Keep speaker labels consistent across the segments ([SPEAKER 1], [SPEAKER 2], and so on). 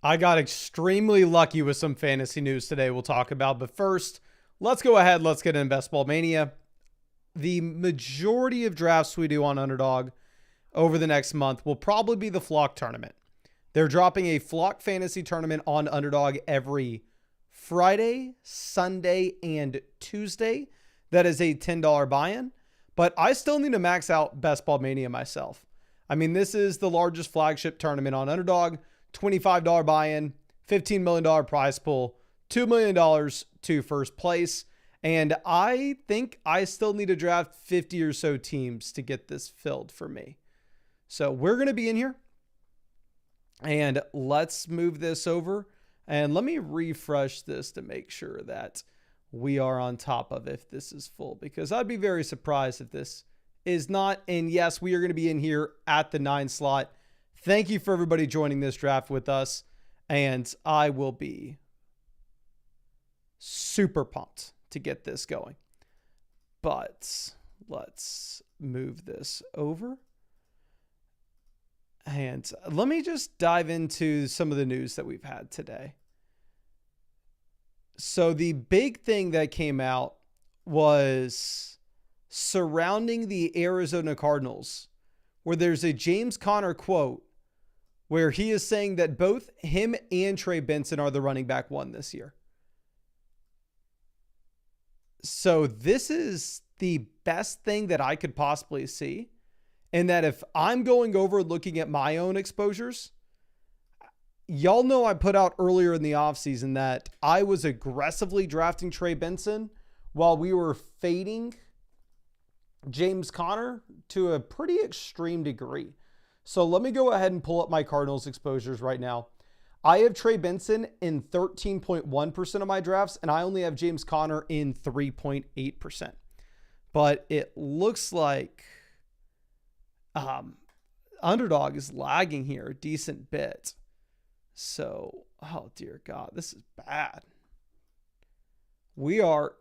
[SPEAKER 1] I got extremely lucky with some fantasy news today we'll talk about. But first, let's go ahead. Let's get in Best Ball Mania. The majority of drafts we do on Underdog over the next month will probably be the Flock tournament. They're dropping a Flock fantasy tournament on Underdog every Friday, Sunday, and Tuesday. That is a $10 buy-in. But I still need to max out Best Ball Mania myself. I mean, this is the largest flagship tournament on Underdog. $25 buy-in, $15 million prize pool, $2 million to first place. And I think I still need to draft 50 or so teams to get this filled for me. So we're going to be in here. And let's move this over. And let me refresh this to make sure that we are on top of if this is full. Because I'd be very surprised if this is not. And yes, we are going to be in here at the 9 slot. Thank you for everybody joining this draft with us. And I will be super pumped to get this going. But let's move this over. And let me just dive into some of the news that we've had today. So the big thing that came out was surrounding the Arizona Cardinals, where there's a James Conner quote where he is saying that both him and Trey Benson are the running back one this year. So this is the best thing that I could possibly see. And that if I'm going over looking at my own exposures, y'all know I put out earlier in the offseason that I was aggressively drafting Trey Benson while we were fading James Conner to a pretty extreme degree. So let me go ahead and pull up my Cardinals exposures right now. I have Trey Benson in 13.1% of my drafts, and I only have James Conner in 3.8%. But it looks like Underdog is lagging here a decent bit. So, oh dear God, this is bad. We are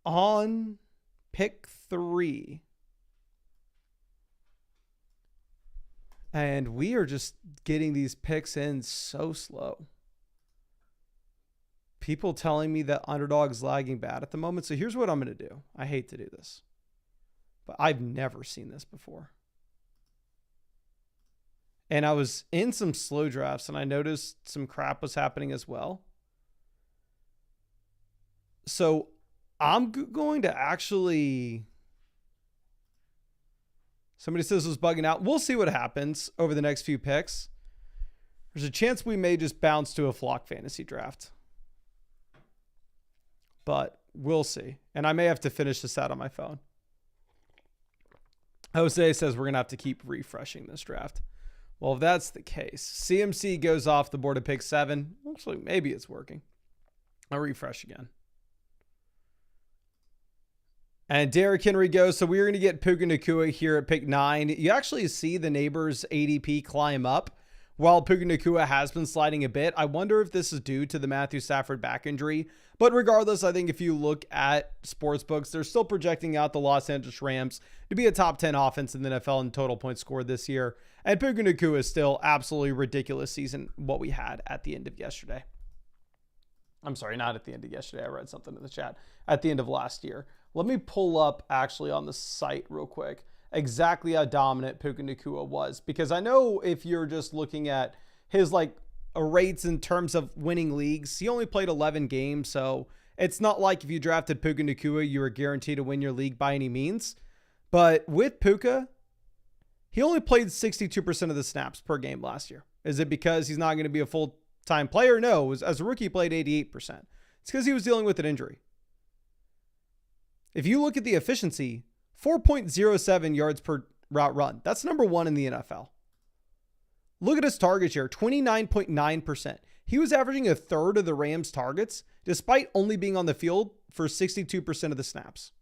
[SPEAKER 1] on pick 3. And we are just getting these picks in so slow. People telling me that Underdog is lagging bad at the moment. So here's what I'm going to do. I hate to do this, but I've never seen this before. And I was in some slow drafts and I noticed some crap was happening as well. So I'm going to actually... Somebody says it was bugging out. We'll see what happens over the next few picks. There's a chance we may just bounce to a Flock fantasy draft. But we'll see. And I may have to finish this out on my phone. Jose says we're going to have to keep refreshing this draft. Well, if that's the case, CMC goes off the board at pick 7. Actually, maybe it's working. I'll refresh again. And Derrick Henry goes. So we're going to get Puka Nacua here at pick 9. You actually see the neighbor's ADP climb up while Puka Nacua has been sliding a bit. I wonder if this is due to the Matthew Stafford back injury. But regardless, I think if you look at sportsbooks, they're still projecting out the Los Angeles Rams to be a top 10 offense in the NFL in total points scored this year. And Puka Nacua is still absolutely ridiculous season what we had at the end of yesterday. I'm sorry, not at the end of yesterday. I read something in the chat. At the end of last year. Let me pull up actually on the site real quick exactly how dominant Puka Nacua was. Because I know if you're just looking at his rates in terms of winning leagues, he only played 11 games. So it's not like if you drafted Puka Nacua, you were guaranteed to win your league by any means. But with Puka, he only played 62% of the snaps per game last year. Is it because he's not going to be a full-time player? No, as a rookie, he played 88%. It's because he was dealing with an injury. If you look at the efficiency, 4.07 yards per route run. That's number 1 in the NFL. Look at his target share, 29.9%. He was averaging a third of the Rams' targets, despite only being on the field for 62% of the snaps.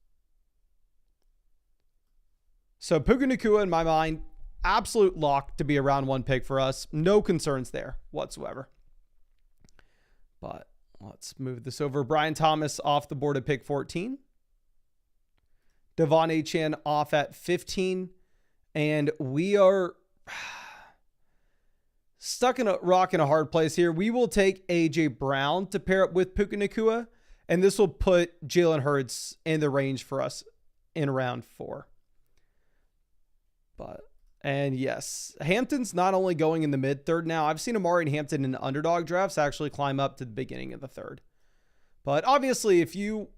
[SPEAKER 1] So Puka Nacua, in my mind, absolute lock to be a round 1 pick for us. No concerns there whatsoever. But let's move this over. Brian Thomas off the board at pick 14. Devon Achane off at 15. And we are... Stuck in a rock and a hard place here. We will take A.J. Brown to pair up with Puka Nacua, and this will put Jalen Hurts in the range for us in round 4. And yes, Hampton's not only going in the mid-third now. I've seen Amari and Hampton in underdog drafts actually climb up to the beginning of the 3rd. But obviously, if you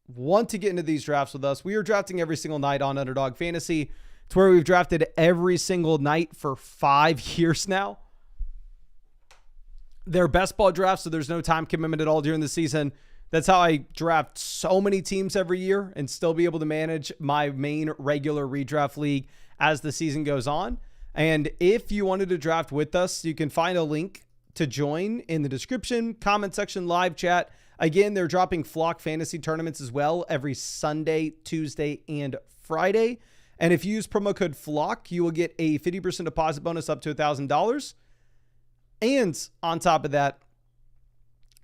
[SPEAKER 1] want to get into these drafts with us, we are drafting every single night on Underdog Fantasy. It's where we've drafted every single night for 5 years now. They're best ball drafts, so there's no time commitment at all during the season. That's how I draft so many teams every year and still be able to manage my main regular redraft league as the season goes on. And if you wanted to draft with us, you can find a link to join in the description, comment section, live chat. Again, they're dropping Flock Fantasy tournaments as well every Sunday, Tuesday, and Friday. And if you use promo code FLOCK, you will get a 50% deposit bonus up to $1,000. And on top of that,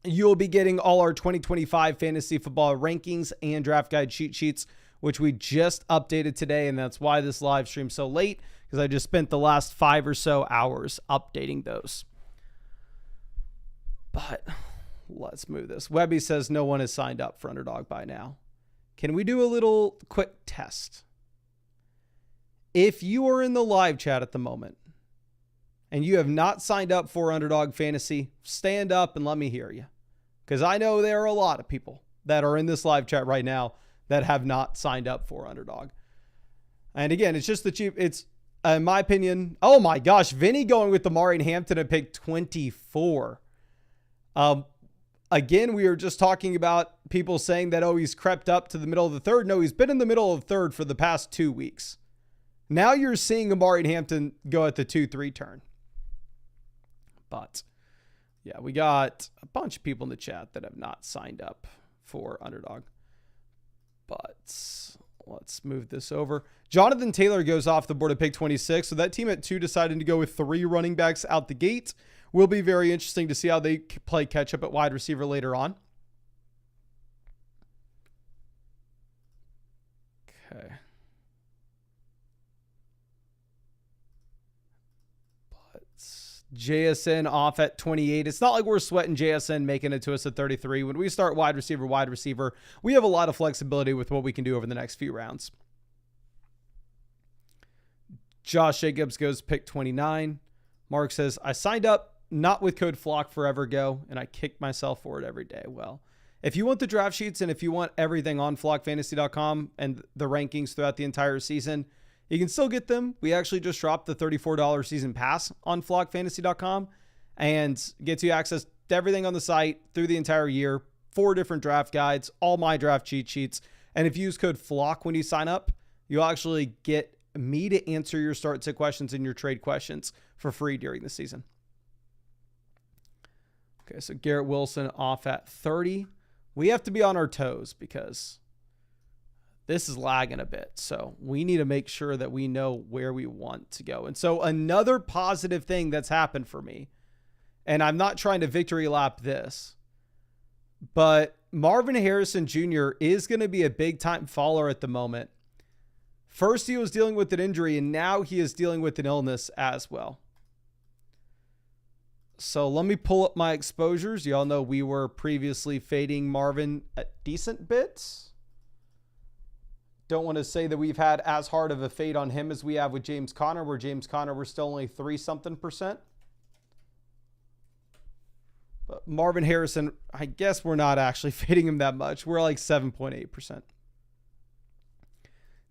[SPEAKER 1] you'll be getting all our 2025 fantasy football rankings and draft guide cheat sheets, which we just updated today. And that's why this live stream's so late, because I just spent the last 5 or so hours updating those. But let's move this. Webby says no one has signed up for Underdog by now. Can we do a little quick test? If you are in the live chat at the moment and you have not signed up for Underdog Fantasy, stand up and let me hear you. Because I know there are a lot of people that are in this live chat right now that have not signed up for Underdog. And again, it's just the cheap. It's, in my opinion, oh my gosh, Vinny going with Amari and Hampton at pick 24. Again, we were just talking about people saying that, oh, he's crept up to the middle of the 3rd. No, he's been in the middle of the 3rd for the past 2 weeks. Now you're seeing Amari and Hampton go at the 2-3 turn. But yeah, we got a bunch of people in the chat that have not signed up for Underdog. But let's move this over. Jonathan Taylor goes off the board at pick 26. So that team at 2 decided to go with 3 running backs out the gate. Will be very interesting to see how they play catch up at wide receiver later on. Okay. JSN off at 28. It's not like we're sweating JSN making it to us at 33. When we start wide receiver, we have a lot of flexibility with what we can do over the next few rounds. Josh Jacobs goes pick 29. Mark says, I signed up not with code FLOCK4EverGo, and I kick myself for it every day. Well, if you want the draft sheets and if you want everything on flockfantasy.com and the rankings throughout the entire season, you can still get them. We actually just dropped the $34 season pass on flockfantasy.com and gets you access to everything on the site through the entire year, 4 different draft guides, all my draft cheat sheets. And if you use code FLOCK when you sign up, you'll actually get me to answer your start sit questions and your trade questions for free during the season. Okay, so Garrett Wilson off at 30. We have to be on our toes because this is lagging a bit. So we need to make sure that we know where we want to go. And so another positive thing that's happened for me, and I'm not trying to victory lap this, but Marvin Harrison Jr. is going to be a big time faller at the moment. First, he was dealing with an injury, and now he is dealing with an illness as well. So let me pull up my exposures. Y'all know we were previously fading Marvin at decent bits. Don't want to say that we've had as hard of a fade on him as we have with James Conner, where James Conner we're still only 3-something%. But Marvin Harrison, I guess we're not actually fading him that much. We're like 7.8%.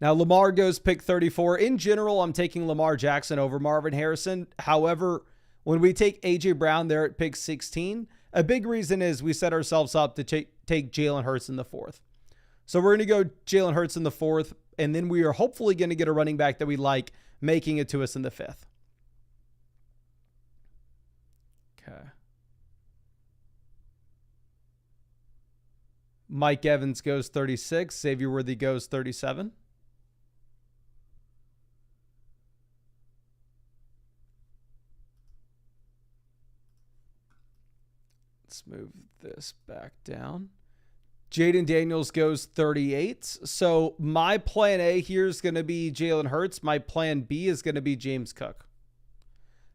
[SPEAKER 1] Now Lamar goes pick 34. In general, I'm taking Lamar Jackson over Marvin Harrison. However, when we take A.J. Brown there at pick 16, a big reason is we set ourselves up to take Jalen Hurts in the 4th. So we're going to go Jalen Hurts in the 4th, and then we are hopefully going to get a running back that we like, making it to us in the 5th. Okay. Mike Evans goes 36. Xavier Worthy goes 37. Let's move this back down. Jaden Daniels goes 38. So my plan A here is going to be Jalen Hurts. My plan B is going to be James Cook.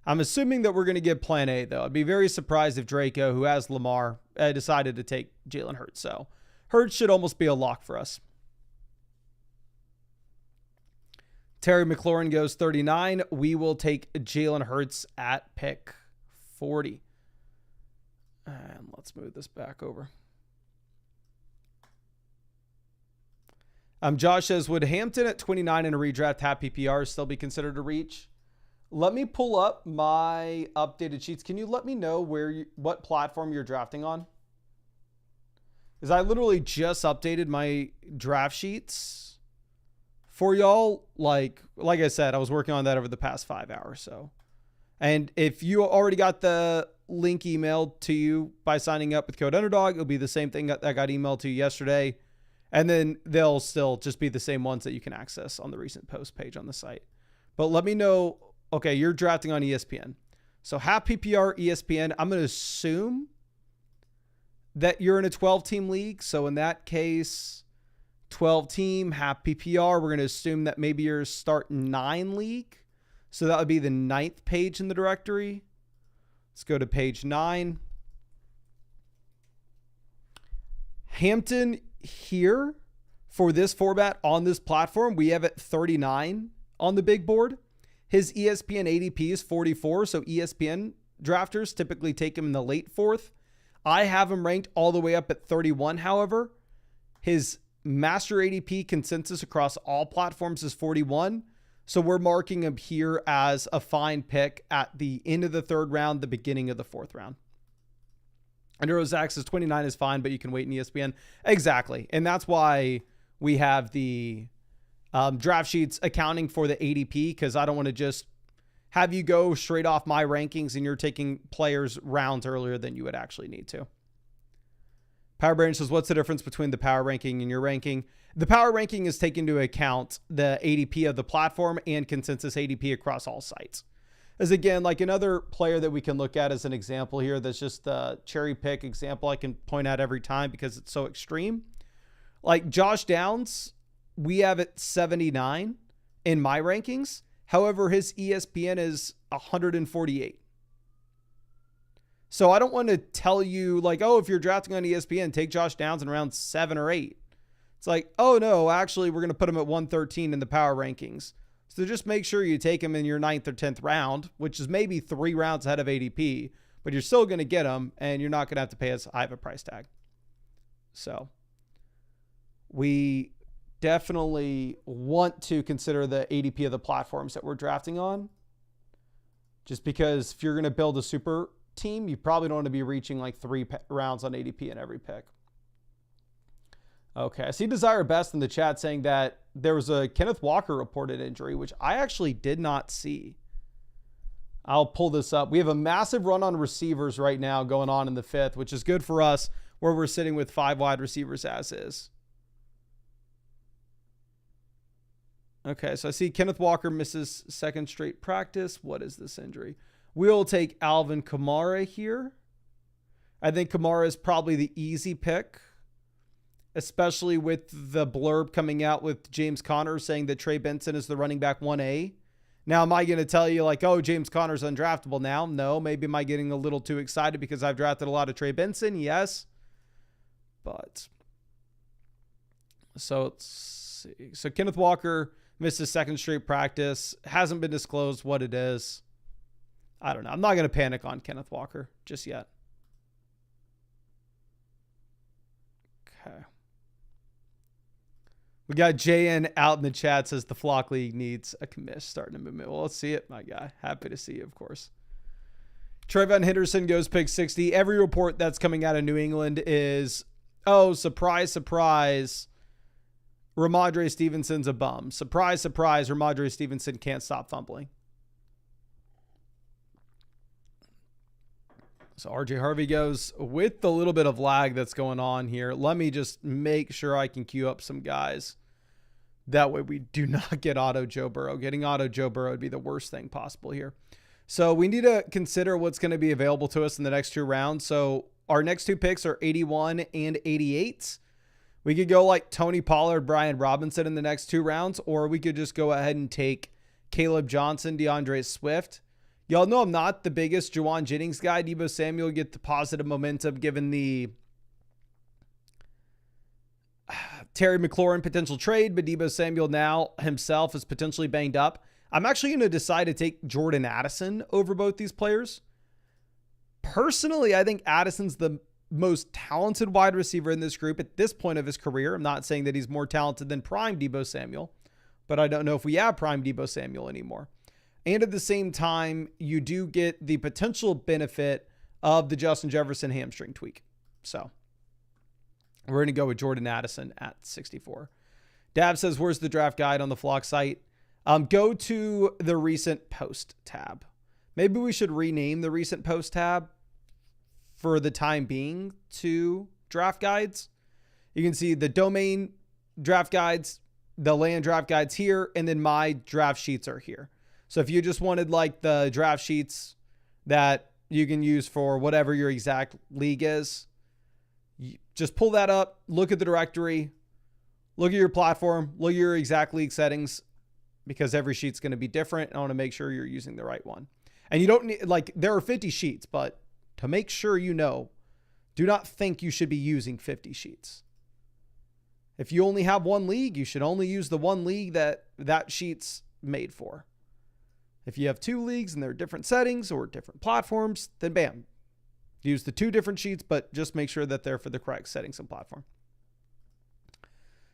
[SPEAKER 1] I'm assuming that we're going to get plan A, though. I'd be very surprised if Draco, who has Lamar, decided to take Jalen Hurts. So Hurts should almost be a lock for us. Terry McLaurin goes 39. We will take Jalen Hurts at pick 40. And let's move this back over. Josh says, would Hampton at 29 in a redraft half PPR still be considered a reach? Let me pull up my updated sheets. Can you let me know what platform you're drafting on? Because I literally just updated my draft sheets for y'all. Like I said, I was working on that over the past 5 hours. So, and if you already got the link emailed to you by signing up with code Underdog, it'll be the same thing that got emailed to you yesterday. And then they'll still just be the same ones that you can access on the recent post page on the site. But let me know. Okay, you're drafting on ESPN. So half PPR ESPN, I'm going to assume that you're in a 12-team league. So in that case, 12-team, half PPR, we're going to assume that maybe you're start 9 league. So that would be the 9th page in the directory. Let's go to page 9. Hampton here for this format on this platform, we have it 39 on the big board. His ESPN ADP is 44, so ESPN drafters typically take him in the late 4th. I have him ranked all the way up at 31, however. His master ADP consensus across all platforms is 41, so we're marking him here as a fine pick at the end of the 3rd round, the beginning of the 4th round. Under Zach says 29 is fine, but you can wait in ESPN. Exactly, and that's why we have the draft sheets accounting for the ADP, because I don't want to just have you go straight off my rankings and you're taking players rounds earlier than you would actually need to. Power Brain says, what's the difference between the power ranking and your ranking? The power ranking is taking into account the ADP of the platform and consensus ADP across all sites. As again, like another player that we can look at as an example here, that's just the cherry pick example I can point out every time because it's so extreme. Like Josh Downs, we have it 79 in my rankings. However, his ESPN is 148. So I don't want to tell you like, oh, if you're drafting on ESPN, take Josh Downs in round 7 or 8. It's like, oh no, actually we're going to put him at 113 in the power rankings. So just make sure you take him in your 9th or 10th round, which is maybe 3 rounds ahead of ADP, but you're still going to get him and you're not going to have to pay as high of a price tag. So we definitely want to consider the ADP of the platforms that we're drafting on. Just because if you're going to build a super team, you probably don't want to be reaching like 3 rounds on ADP in every pick. Okay, I see Desire Best in the chat saying that there was a Kenneth Walker reported injury, which I actually did not see. I'll pull this up. We have a massive run on receivers right now going on in the 5th, which is good for us where we're sitting with 5 wide receivers as is. Okay, so I see Kenneth Walker misses 2nd straight practice. What is this injury? We'll take Alvin Kamara here. I think Kamara is probably the easy pick, especially with the blurb coming out with James Conner saying that Trey Benson is the running back 1A. Now, am I going to tell you like, oh, James Conner's undraftable now? No. Maybe am I getting a little too excited because I've drafted a lot of Trey Benson? Yes. But so let's see. So Kenneth Walker missed his 2nd straight practice. Hasn't been disclosed what it is. I don't know. I'm not going to panic on Kenneth Walker just yet. Okay. We got JN out in the chat, says the Flock League needs a commish starting a movement. Well, let's see it, my guy. Happy to see you, of course. Trayvon Henderson goes pick 60. Every report that's coming out of New England is, oh, surprise, surprise, Ramondre Stevenson's a bum. Surprise, surprise, Ramondre Stevenson can't stop fumbling. So RJ Harvey goes with the little bit of lag that's going on here. Let me just make sure I can queue up some guys. That way we do not get auto Joe Burrow. Getting auto Joe Burrow would be the worst thing possible here. So we need to consider what's going to be available to us in the next 2 rounds. So our next 2 picks are 81 and 88. We could go like Tony Pollard, Brian Robinson in the next 2 rounds, or we could just go ahead and take Caleb Johnson, DeAndre Swift. Y'all know I'm not the biggest Juwan Jennings guy. Deebo Samuel get the positive momentum given the Terry McLaurin potential trade, but Deebo Samuel now himself is potentially banged up. I'm actually going to decide to take Jordan Addison over both these players. Personally, I think Addison's the most talented wide receiver in this group at this point of his career. I'm not saying that he's more talented than prime Deebo Samuel, but I don't know if we have prime Deebo Samuel anymore. And at the same time, you do get the potential benefit of the Justin Jefferson hamstring tweak. So we're going to go with Jordan Addison at 64. Dab says, where's the draft guide on the Flock site? Go to the recent post tab. Maybe we should rename the recent post tab for the time being to draft guides. You can see the domain draft guides, the land draft guides here, and then my draft sheets are here. So if you just wanted like the draft sheets that you can use for whatever your exact league is, just pull that up, look at the directory, look at your platform, look at your exact league settings, because every sheet's going to be different. I want to make sure you're using the right one. And you don't need, like, there are 50 sheets, but to make sure you know, do not think you should be using 50 sheets. If you only have one league, you should only use the one league that sheet's made for. If you have two leagues and they're different settings or different platforms, then bam, use the two different sheets, but just make sure that they're for the correct settings and platform.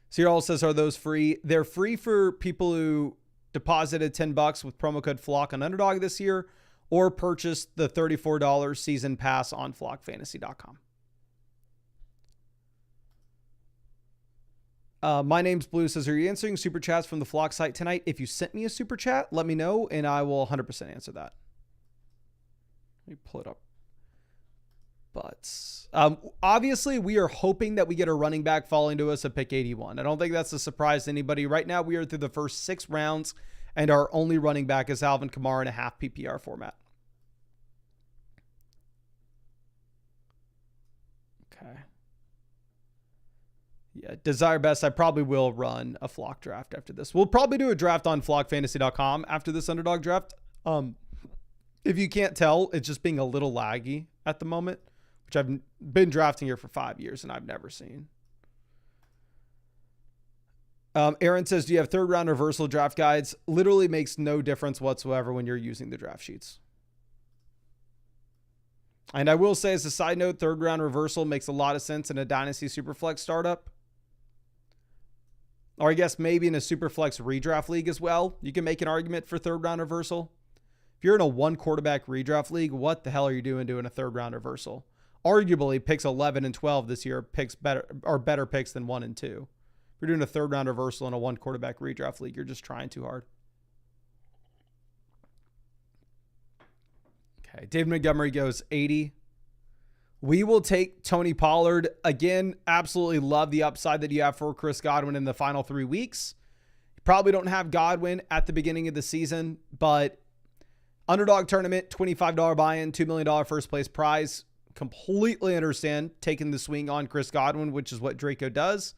[SPEAKER 1] Cyril says, are those free? They're free for people who deposited $10 with promo code FLOCK on Underdog this year, or purchased the $34 season pass on flockfantasy.com. My name's Blue says, are you answering super chats from the Flock site tonight? If you sent me a super chat, let me know and I will 100% answer that. Let me pull it up. But obviously we are hoping that we get a running back falling to us at pick 81. I don't think that's a surprise to anybody. Right now we are through the first 6 rounds and our only running back is Alvin Kamara in a half PPR format. Okay. Yeah, desire best. I probably will run a Flock draft after this. We'll probably do a draft on flockfantasy.com after this Underdog draft. If you can't tell, it's just being a little laggy at the moment, which I've been drafting here for 5 years and I've never seen. Aaron says, do you have third round reversal draft guides? Literally makes no difference whatsoever when you're using the draft sheets. And I will say, as a side note, third round reversal makes a lot of sense in a Dynasty Superflex startup. Or I guess maybe in a Superflex redraft league as well. You can make an argument for third round reversal. If you're in a 1 quarterback redraft league, what the hell are you doing a third round reversal? Arguably, picks 11 and 12 this year are better picks than 1 and 2. If you're doing a third round reversal in a 1 quarterback redraft league, you're just trying too hard. Okay, David Montgomery goes 80. We will take Tony Pollard. Again, absolutely love the upside that you have for Chris Godwin in the final 3 weeks. You probably don't have Godwin at the beginning of the season, but Underdog tournament, $25 buy-in, $2 million first place prize. Completely understand taking the swing on Chris Godwin, which is what Draco does.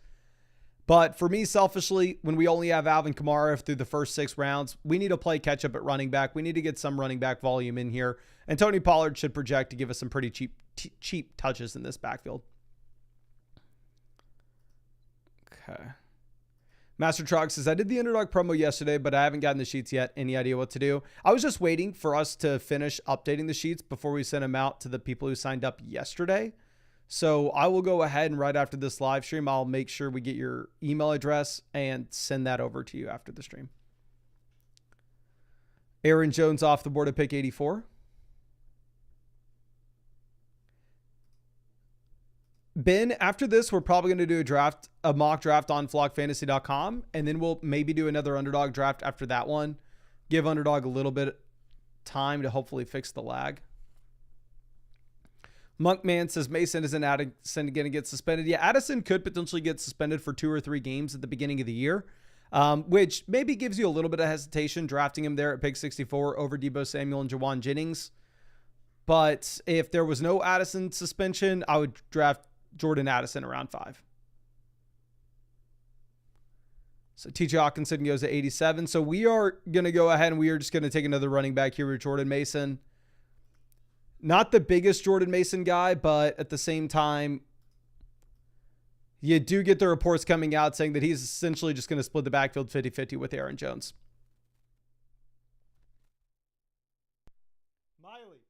[SPEAKER 1] But for me, selfishly, when we only have Alvin Kamara through the first 6 rounds, we need to play catch up at running back. We need to get some running back volume in here. And Tony Pollard should project to give us some pretty cheap touches in this backfield. Okay. Master Trog says, I did the Underdog promo yesterday, but I haven't gotten the sheets yet. Any idea what to do? I was just waiting for us to finish updating the sheets before we send them out to the people who signed up yesterday. So I will go ahead and right after this live stream, I'll make sure we get your email address and send that over to you after the stream. Aaron Jones off the board at pick 84. Ben, after this, we're probably going to do a mock draft on flockfantasy.com, and then we'll maybe do another Underdog draft after that one. Give Underdog a little bit time to hopefully fix the lag. Monkman says Mason isn't Addison going to get suspended. Yeah, Addison could potentially get suspended for 2 or 3 games at the beginning of the year, which maybe gives you a little bit of hesitation drafting him there at pick 64 over Deebo Samuel and Juwan Jennings. But if there was no Addison suspension, I would draft Jordan Addison around 5. So TJ Hawkinson goes to 87. So we are going to go ahead and we are just going to take another running back here with Jordan Mason. Not the biggest Jordan Mason guy, but at the same time, you do get the reports coming out saying that he's essentially just going to split the backfield 50-50 with Aaron Jones. Miley.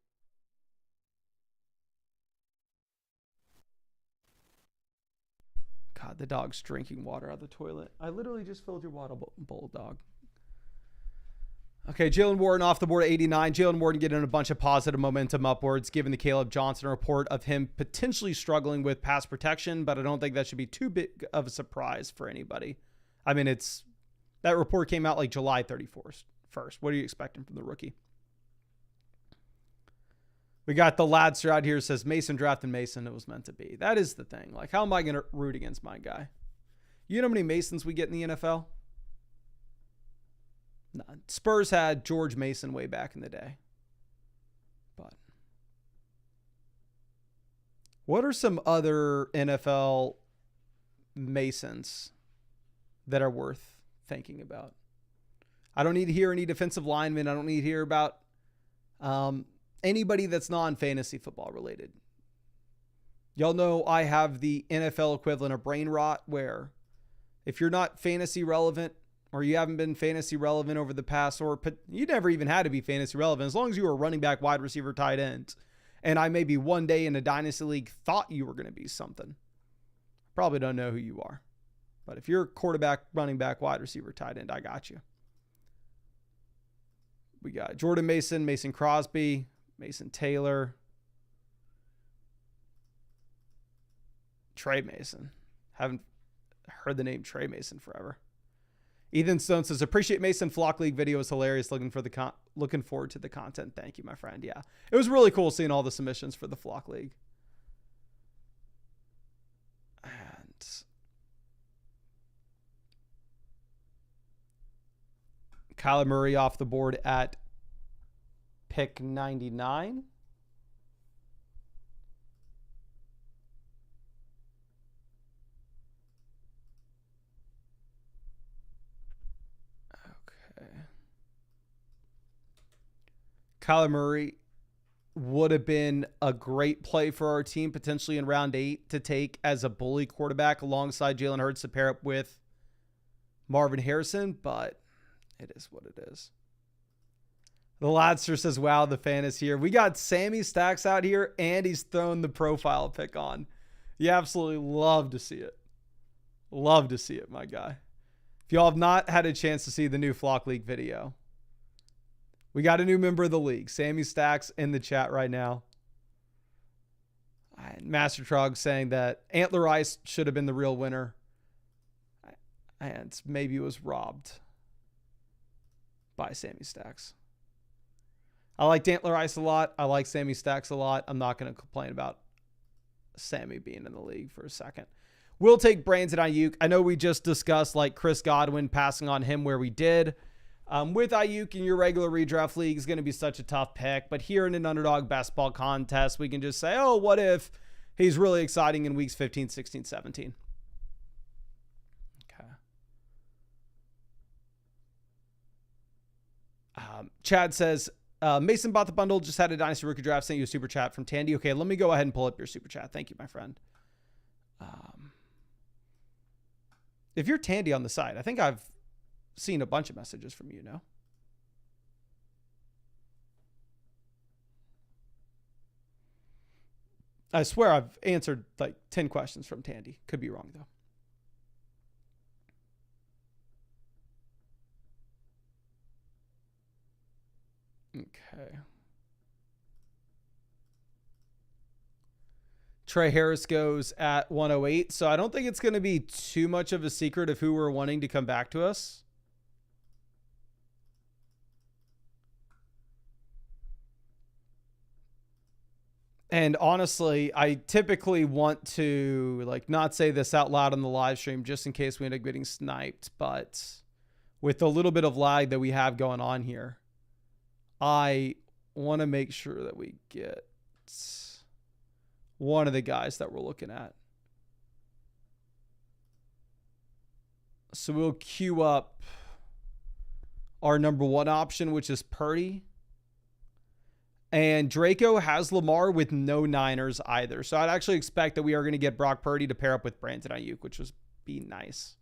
[SPEAKER 1] God, the dog's drinking water out of the toilet. I literally just filled your water bowl, dog. Okay, Jalen Warren off the board at 89. Jalen Warren getting a bunch of positive momentum upwards, given the Caleb Johnson report of him potentially struggling with pass protection, but I don't think that should be too big of a surprise for anybody. I mean, that report came out like July 31st. What are you expecting from the rookie? We got the Ladster out here says Mason drafted Mason. It was meant to be. That is the thing. Like, how am I going to root against my guy? You know how many Masons we get in the NFL? None. Spurs had George Mason way back in the day. But what are some other NFL Masons that are worth thinking about? I don't need to hear any defensive linemen. I don't need to hear about anybody that's non-fantasy football related. Y'all know I have the NFL equivalent of brain rot, where if you're not fantasy relevant, or you haven't been fantasy relevant over the past, or you never even had to be fantasy relevant, as long as you were a running back, wide receiver, tight end, and I maybe one day in a dynasty league thought you were going to be something, probably don't know who you are. But if you're quarterback, running back, wide receiver, tight end, I got you. We got Jordan Mason, Mason Crosby, Mason Taylor, Trey Mason. Haven't heard the name Trey Mason forever. Ethan Stone says, appreciate Mason. Flock League video is hilarious. Looking forward to the content. Thank you, my friend. Yeah, it was really cool seeing all the submissions for the Flock League. And Kyler Murray off the board at pick 99. Okay. Kyler Murray would have been a great play for our team, potentially in round 8, to take as a bully quarterback alongside Jalen Hurts to pair up with Marvin Harrison, but it is what it is. The Ladster says, wow, the fan is here. We got Sammy Stacks out here, and he's thrown the profile pick on. You absolutely love to see it. Love to see it, my guy. If y'all have not had a chance to see the new Flock League video, we got a new member of the league, Sammy Stacks, in the chat right now. Master Trog saying that Antler Ice should have been the real winner, and maybe was robbed by Sammy Stacks. I liked Antler Ice a lot. I like Sammy Stacks a lot. I'm not going to complain about Sammy being in the league for a second. We'll take Brandon Ayuk. I know we just discussed like Chris Godwin, passing on him where we did. With Ayuk in your regular redraft league is going to be such a tough pick. But here in an Underdog best ball contest, we can just say, oh, what if he's really exciting in weeks 15, 16, 17? Okay. Chad says, Mason bought the bundle, just had a Dynasty Rookie Draft, sent you a super chat from Tandy. Okay, let me go ahead and pull up your super chat. Thank you, my friend. If you're Tandy on the side, I think I've seen a bunch of messages from you now. I swear I've answered like 10 questions from Tandy. Could be wrong, though. Okay. Trey Harris goes at 108. So I don't think it's going to be too much of a secret of who we're wanting to come back to us. And honestly, I typically want to like not say this out loud on the live stream just in case we end up getting sniped. But with a little bit of lag that we have going on here, I want to make sure that we get one of the guys that we're looking at. So we'll queue up our number one option, which is Purdy. And Draco has Lamar with no Niners either. So I'd actually expect that we are going to get Brock Purdy to pair up with Brandon Ayuk, which would be nice.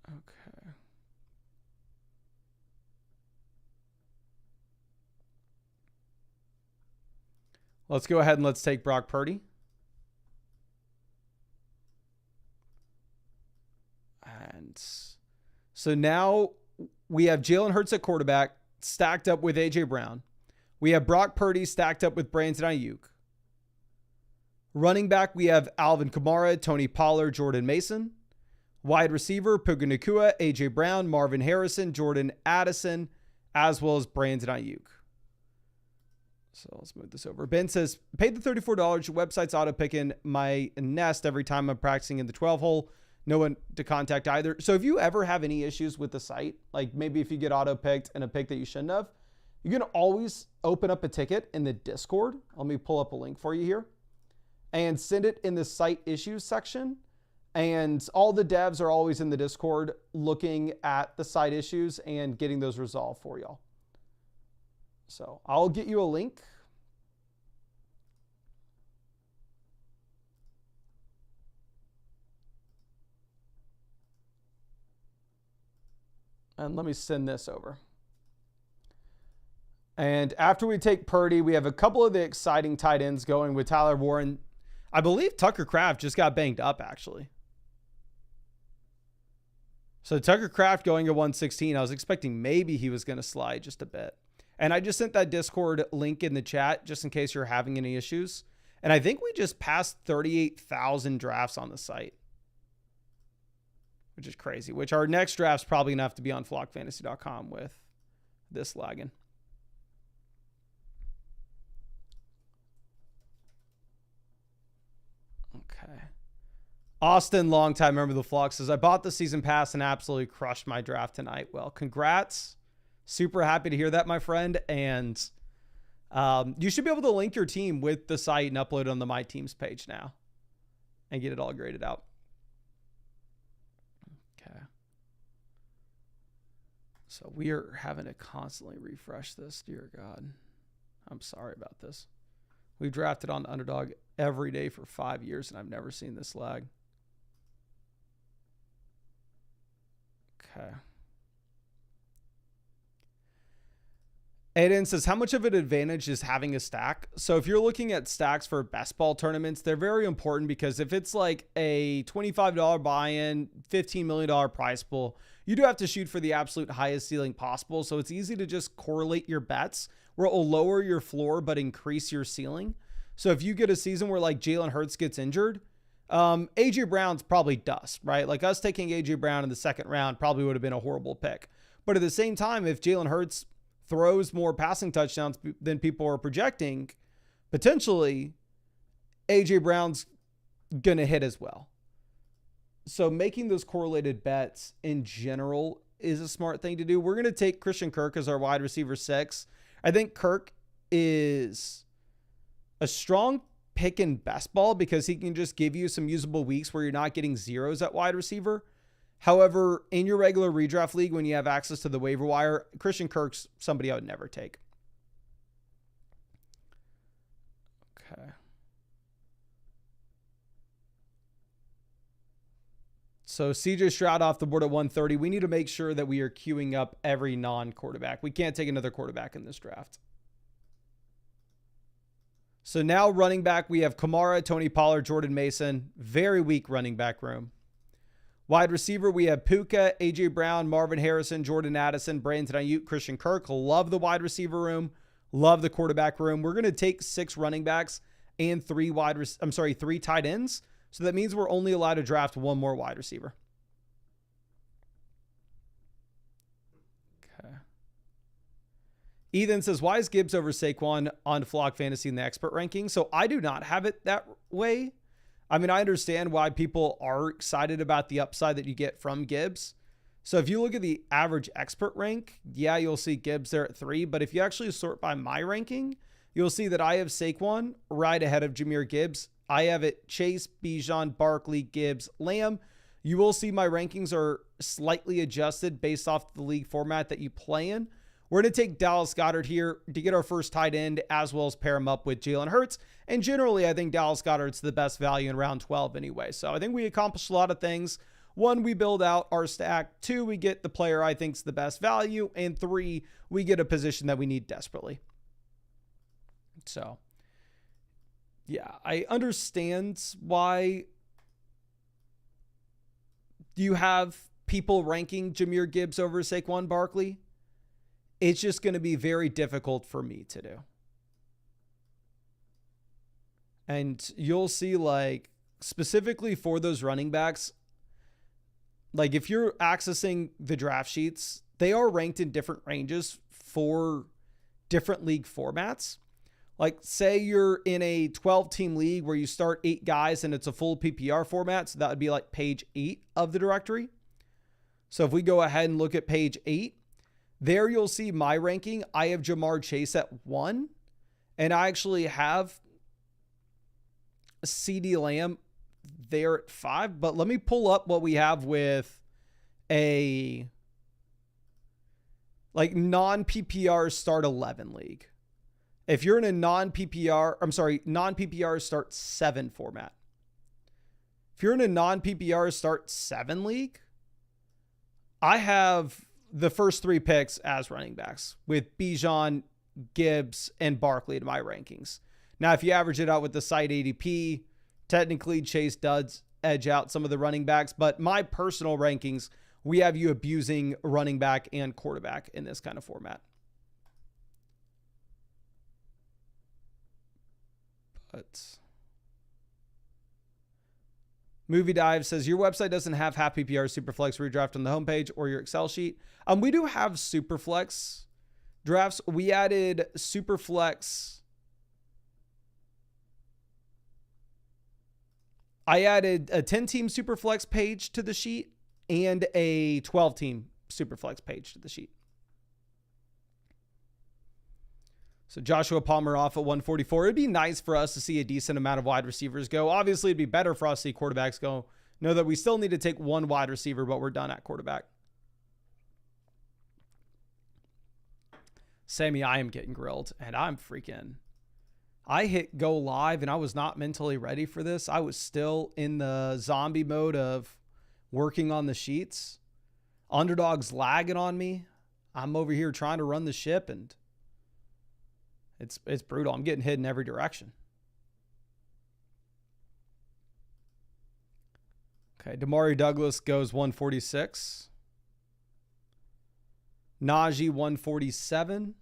[SPEAKER 1] Okay. Let's go ahead and let's take Brock Purdy. And so now we have Jalen Hurts at quarterback stacked up with A.J. Brown. We have Brock Purdy stacked up with Brandon Ayuk. Running back, we have Alvin Kamara, Tony Pollard, Jordan Mason. Wide receiver, Puka Nacua, A.J. Brown, Marvin Harrison, Jordan Addison, as well as Brandon Ayuk. So let's move this over. Ben says, paid the $34. Your website's auto-picking my nest every time I'm practicing in the 12 hole. No one to contact either. So if you ever have any issues with the site, like maybe if you get auto-picked and a pick that you shouldn't have, you can always open up a ticket in the Discord. Let me pull up a link for you here. And send it in the site issues section. And all the devs are always in the Discord looking at the site issues and getting those resolved for y'all. So I'll get you a link. And let me send this over. And after we take Purdy, we have a couple of the exciting tight ends going with Tyler Warren. I believe Tucker Kraft just got banged up, actually. So Tucker Kraft going at 116. I was expecting maybe he was going to slide just a bit. And I just sent that Discord link in the chat just in case you're having any issues. And I think we just passed 38,000 drafts on the site, which is crazy, which our next draft's probably going to have to be on flockfantasy.com with this lagging. Okay. Austin, longtime member of the Flock, says, I bought the season pass and absolutely crushed my draft tonight. Well, congrats. Super happy to hear that, my friend. And you should be able to link your team with the site and upload it on the My Teams page now and get it all graded out. Okay. So we are having to constantly refresh this. Dear God. I'm sorry about this. We've drafted on Underdog every day for 5 years, and I've never seen this lag. Okay. Aiden says, how much of an advantage is having a stack? So if you're looking at stacks for best ball tournaments, they're very important because if it's like a $25 buy-in, $15 million prize pool, you do have to shoot for the absolute highest ceiling possible. So it's easy to just correlate your bets where it will lower your floor but increase your ceiling. So if you get a season where like Jalen Hurts gets injured, A.J. Brown's probably dust, right? Like us taking A.J. Brown in the second round probably would have been a horrible pick. But at the same time, if Jalen Hurts throws more passing touchdowns than people are projecting, potentially A.J. Brown's going to hit as well. So making those correlated bets in general is a smart thing to do. We're going to take Christian Kirk as our wide receiver 6. I think Kirk is a strong pick in best ball because he can just give you some usable weeks where you're not getting zeros at wide receiver. However, in your regular redraft league, when you have access to the waiver wire, Christian Kirk's somebody I would never take. Okay. So CJ Stroud off the board at 130. We need to make sure that we are queuing up every non-quarterback. We can't take another quarterback in this draft. So now running back, we have Kamara, Tony Pollard, Jordan Mason. Very weak running back room. Wide receiver, we have Puka, A.J. Brown, Marvin Harrison, Jordan Addison, Brandon Ayuk, Christian Kirk. Love the wide receiver room. Love the quarterback room. We're going to take 6 running backs and 3 tight ends. So that means we're only allowed to draft 1 more wide receiver. Okay. Ethan says, why is Gibbs over Saquon on Flock Fantasy in the expert ranking? So I do not have it that way. I mean, I understand why people are excited about the upside that you get from Gibbs. So if you look at the average expert rank, yeah, you'll see Gibbs there at 3. But if you actually sort by my ranking, you'll see that I have Saquon right ahead of Jahmyr Gibbs I have it Chase, Bijan, Barkley, Gibbs, Lamb. You will see my rankings are slightly adjusted based off the league format that you play in. We're going to take Dallas Goedert here to get our first tight end, as well as pair him up with Jalen Hurts. And generally, I think Dallas Goedert's the best value in round 12 anyway. So I think we accomplished a lot of things. 1, we build out our stack. 2, we get the player I think's the best value. And 3, we get a position that we need desperately. So, yeah, I understand why you have people ranking Jahmyr Gibbs over Saquon Barkley. It's just going to be very difficult for me to do. And you'll see, like, specifically for those running backs, like if you're accessing the draft sheets, they are ranked in different ranges for different league formats. Like, say you're in a 12-team league where you start 8 guys and it's a full PPR format. So that would be like page 8 of the directory. So if we go ahead and look at page 8, there you'll see my ranking. I have Jamar Chase at 1. And I actually have CeeDee Lamb there at 5. But let me pull up what we have with a like non-PPR start 11 league. If you're in a non-PPR start 7 format. If you're in a non-PPR start 7 league, I have the first 3 picks as running backs with Bijan, Gibbs, and Barkley in my rankings. Now, if you average it out with the site ADP, technically Chase does edge out some of the running backs, but my personal rankings, we have you abusing running back and quarterback in this kind of format. But Movie Dive says, your website doesn't have half PPR Superflex redraft on the homepage or your Excel sheet. We do have Superflex drafts. We added Superflex. I added a 10-team Superflex page to the sheet and a 12-team Superflex page to the sheet. So Joshua Palmer off at 144. It'd be nice for us to see a decent amount of wide receivers go. Obviously, it'd be better for us to see quarterbacks go. Know that we still need to take 1 wide receiver, but we're done at quarterback. Sammy, I am getting grilled, and I'm freaking... I hit go live, and I was not mentally ready for this. I was still in the zombie mode of working on the sheets. Underdog's lagging on me. I'm over here trying to run the ship, and... It's brutal. I'm getting hit in every direction. Okay, Damari Douglas goes 146. Najee 147.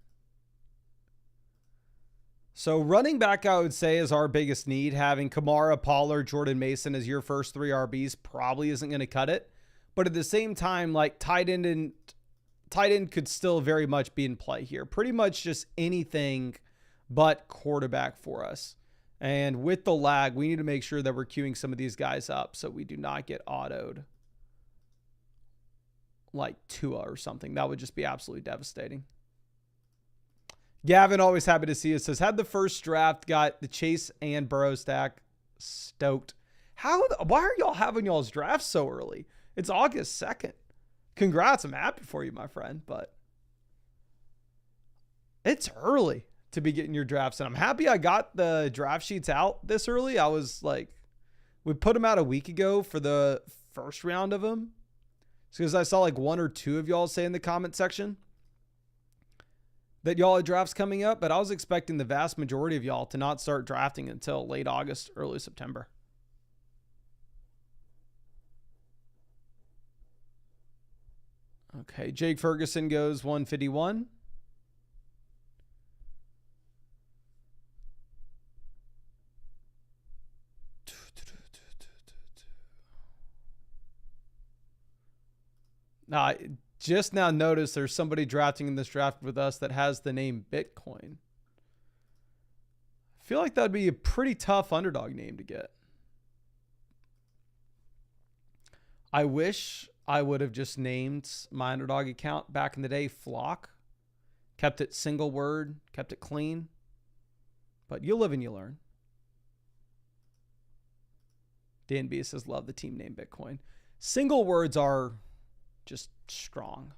[SPEAKER 1] So running back, I would say, is our biggest need. Having Kamara, Pollard, Jordan Mason as your first 3 RBs probably isn't going to cut it. But at the same time, like tight end could still very much be in play here. Pretty much just anything but quarterback for us. And with the lag, we need to make sure that we're queuing some of these guys up so we do not get autoed like Tua or something. That would just be absolutely devastating. Gavin, always happy to see it, says, had the first draft, got the Chase and Burrow stack. Stoked. Why are y'all having y'all's drafts so early? It's August 2nd. Congrats. I'm happy for you, my friend, but it's early to be getting your drafts. And I'm happy I got the draft sheets out this early. I was like, we put them out a week ago for the first round of them. Because I saw like 1 or 2 of y'all say in the comment section that y'all had drafts coming up, but I was expecting the vast majority of y'all to not start drafting until late August, early September. Okay, Jake Ferguson goes 151. Now, I just now noticed there's somebody drafting in this draft with us that has the name Bitcoin. I feel like that would be a pretty tough underdog name to get. I wish I would have just named my underdog account back in the day Flock. Kept it single word, kept it clean. But you live and you learn. DNB says, love the team name Bitcoin. Single words are just strong.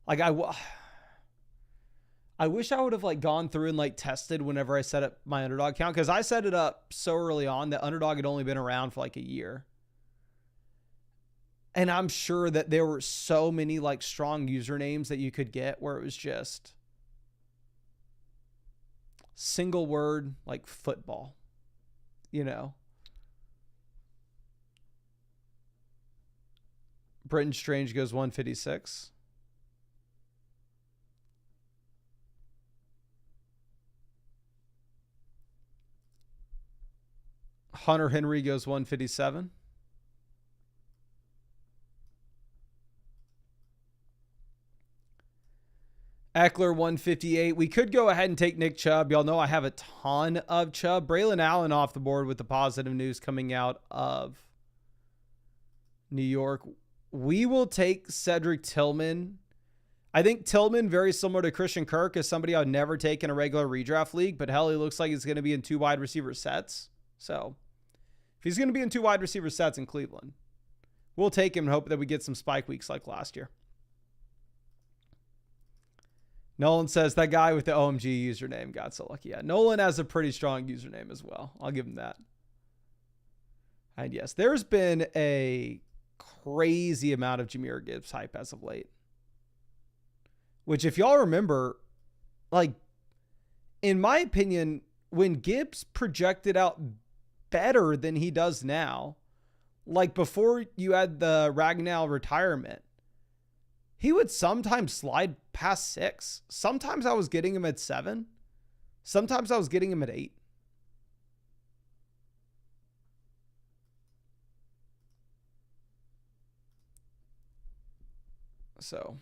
[SPEAKER 1] Like I wish I would have like gone through and like tested whenever I set up my Underdog account, because I set it up so early on that Underdog had only been around for like a year. And I'm sure that there were so many like strong usernames that you could get where it was just single word, like football, you know? Britton Strange goes 156. Hunter Henry goes 157. Eckler 158. We could go ahead and take Nick Chubb. Y'all know I have a ton of Chubb. Braylon Allen off the board with the positive news coming out of New York. We will take Cedric Tillman. I think Tillman, very similar to Christian Kirk, is somebody I would never take in a regular redraft league, but hell, he looks like he's going to be in 2 wide receiver sets. So if he's going to be in 2 wide receiver sets in Cleveland, we'll take him and hope that we get some spike weeks like last year. Nolan says that guy with the OMG username got so lucky. Yeah, Nolan has a pretty strong username as well. I'll give him that. And yes, there's been a crazy amount of Jahmyr Gibbs hype as of late. Which, if y'all remember, like, in my opinion, when Gibbs projected out better than he does now, like before you had the Ragnow retirement, he would sometimes slide past 6. Sometimes I was getting him at 7. Sometimes I was getting him at 8. So,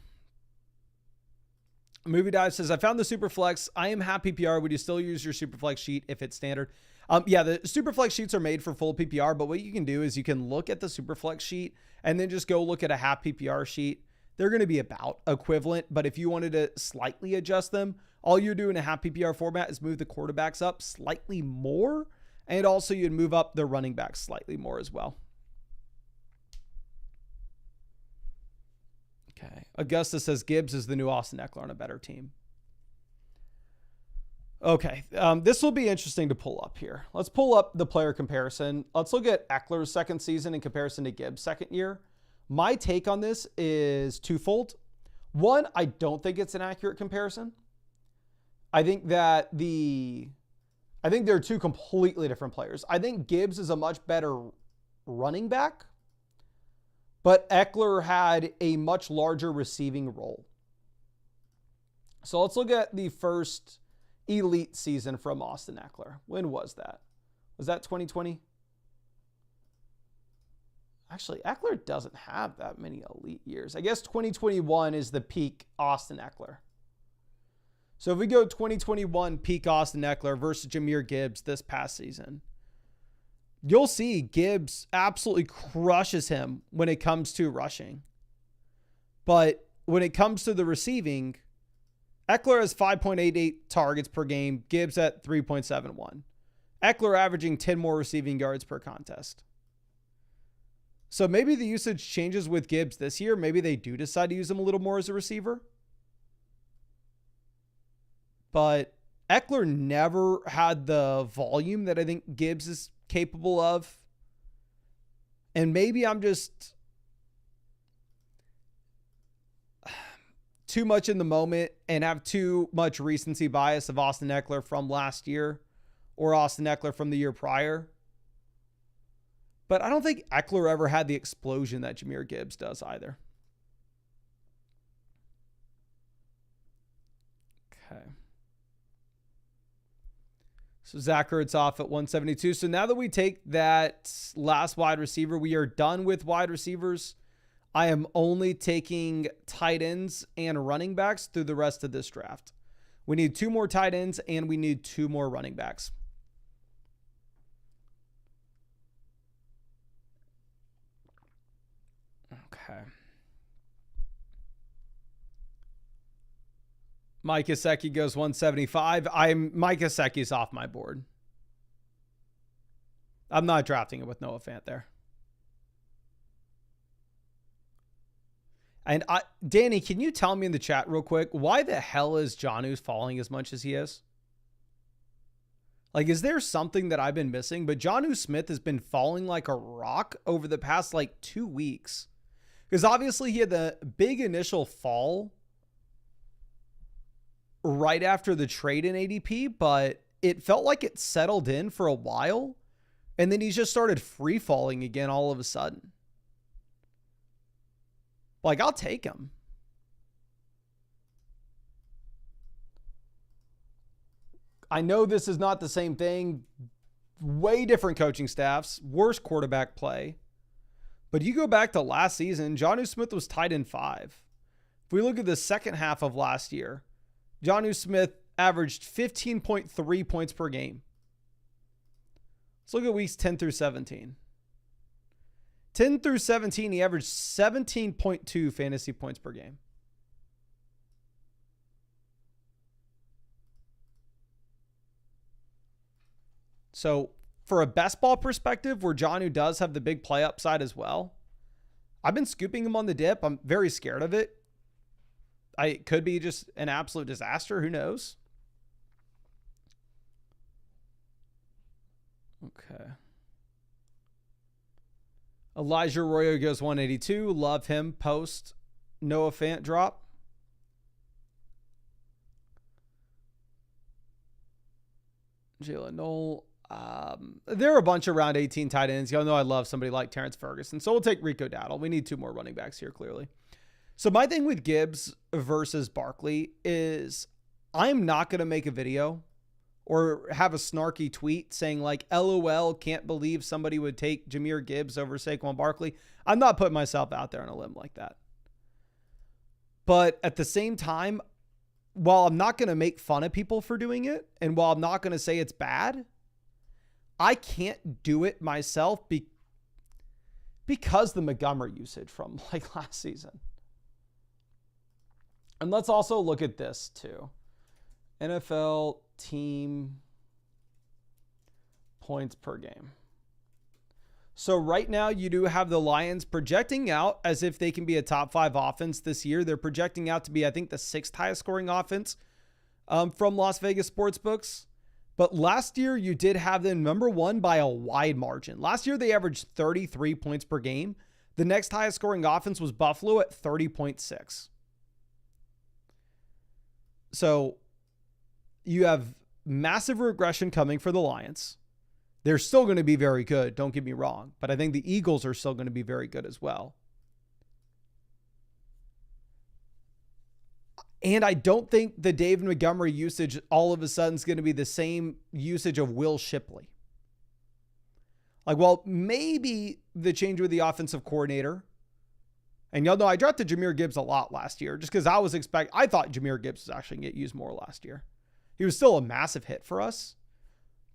[SPEAKER 1] Movie Dive says, I found the Superflex. I am half PPR. Would you still use your Superflex sheet if it's standard? Yeah, the Superflex sheets are made for full PPR, but what you can do is you can look at the Superflex sheet and then just go look at a half PPR sheet. They're going to be about equivalent, but if you wanted to slightly adjust them, all you do in a half PPR format is move the quarterbacks up slightly more, and also you'd move up the running backs slightly more as well. Okay. Augusta says Gibbs is the new Austin Eckler on a better team. Okay. This will be interesting to pull up here. Let's pull up the player comparison. Let's look at Eckler's second season in comparison to Gibbs' second year. My take on this is twofold. One, I don't think it's an accurate comparison. I think they're 2 completely different players. I think Gibbs is a much better running back, but Eckler had a much larger receiving role. So let's look at the first elite season from Austin Eckler. When was that? Was that 2020? Actually, Eckler doesn't have that many elite years. I guess 2021 is the peak Austin Eckler. So if we go 2021 peak Austin Eckler versus Jahmyr Gibbs this past season, you'll see Gibbs absolutely crushes him when it comes to rushing. But when it comes to the receiving, Eckler has 5.88 targets per game, Gibbs at 3.71. Eckler averaging 10 more receiving yards per contest. So maybe the usage changes with Gibbs this year. Maybe they do decide to use him a little more as a receiver. But Eckler never had the volume that I think Gibbs is capable of. And maybe I'm just too much in the moment and have too much recency bias of Austin Eckler from last year or Austin Eckler from the year prior. But I don't think Eckler ever had the explosion that Jahmyr Gibbs does either. Okay. So Zach Ertz off at 172. So now that we take that last wide receiver, we are done with wide receivers. I am only taking tight ends and running backs through the rest of this draft. We need 2 more tight ends and we need 2 more running backs. Okay. Mike Gesicki goes 175. Mike Gesicki's off my board. I'm not drafting it with Noah Fant there. And Danny, can you tell me in the chat real quick, why the hell is Jonnu falling as much as he is? Like, is there something that I've been missing? But Jonnu Smith has been falling like a rock over the past, 2 weeks. Because obviously he had the big initial fall right after the trade in ADP, but it felt like it settled in for a while. And then he's just started free falling again all of a sudden. I'll take him. I know this is not the same thing. Way different coaching staffs, worse quarterback play. But you go back to last season, Jonnu Smith was tied in 5. If we look at the second half of last year, Jonnu Smith averaged 15.3 points per game. Let's look at weeks 10 through 17. 10 through 17, he averaged 17.2 fantasy points per game. So for a best ball perspective, where Jonnu does have the big play upside as well, I've been scooping him on the dip. I'm very scared of it. It could be just an absolute disaster. Who knows? Okay. Elijah Arroyo goes 182. Love him post Noah Fant drop. Jalen Knoll. There are a bunch of round 18 tight ends. Y'all know I love somebody like Terrence Ferguson. So we'll take Rico Dowdle. We need 2 more running backs here, clearly. So my thing with Gibbs versus Barkley is I'm not going to make a video or have a snarky tweet saying LOL, can't believe somebody would take Jahmyr Gibbs over Saquon Barkley. I'm not putting myself out there on a limb like that. But at the same time, while I'm not going to make fun of people for doing it, and while I'm not going to say it's bad, I can't do it myself because the Montgomery usage from last season. And let's also look at this too. NFL team points per game. So right now you do have the Lions projecting out as if they can be a top 5 offense this year. They're projecting out to be, I think, the 6th highest scoring offense from Las Vegas sportsbooks. But last year you did have them number 1 by a wide margin. Last year they averaged 33 points per game. The next highest scoring offense was Buffalo at 30.6. So you have massive regression coming for the Lions. They're still going to be very good, don't get me wrong. But I think the Eagles are still going to be very good as well. And I don't think the David Montgomery usage all of a sudden is going to be the same usage of Will Shipley. Well, maybe the change with the offensive coordinator. And y'all know I drafted Jahmyr Gibbs a lot last year just because I thought Jahmyr Gibbs was actually going to get used more last year. He was still a massive hit for us.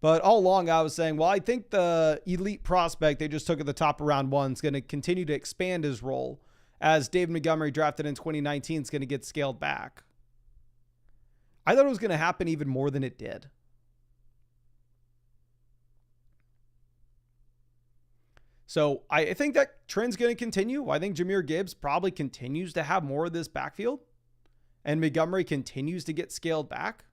[SPEAKER 1] But all along I was saying, well, I think the elite prospect they just took at the top of round 1 is going to continue to expand his role as David Montgomery drafted in 2019 is going to get scaled back. I thought it was going to happen even more than it did. So I think that trend's going to continue. I think Jahmyr Gibbs probably continues to have more of this backfield and Montgomery continues to get scaled back.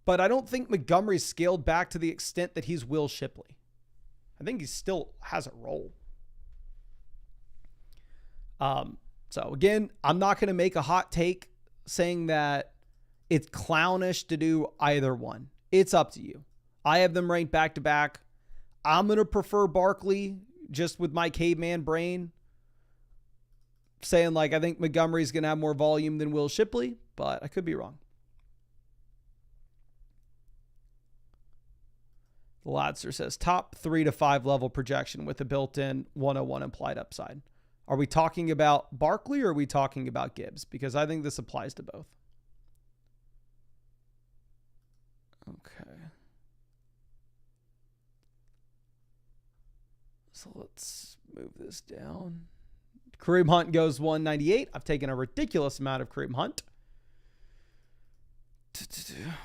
[SPEAKER 1] But I don't think Montgomery's scaled back to the extent that he's Will Shipley. I think he still has a role. So again, I'm not going to make a hot take saying that it's clownish to do either one. It's up to you. I have them ranked back to back. I'm going to prefer Barkley just with my caveman brain saying I think Montgomery's going to have more volume than Will Shipley, but I could be wrong. The Ladster says top 3 to 5 level projection with a built-in 101 implied upside. Are we talking about Barkley or are we talking about Gibbs? Because I think this applies to both. Okay. So let's move this down. Kareem Hunt goes 198. I've taken a ridiculous amount of Kareem Hunt.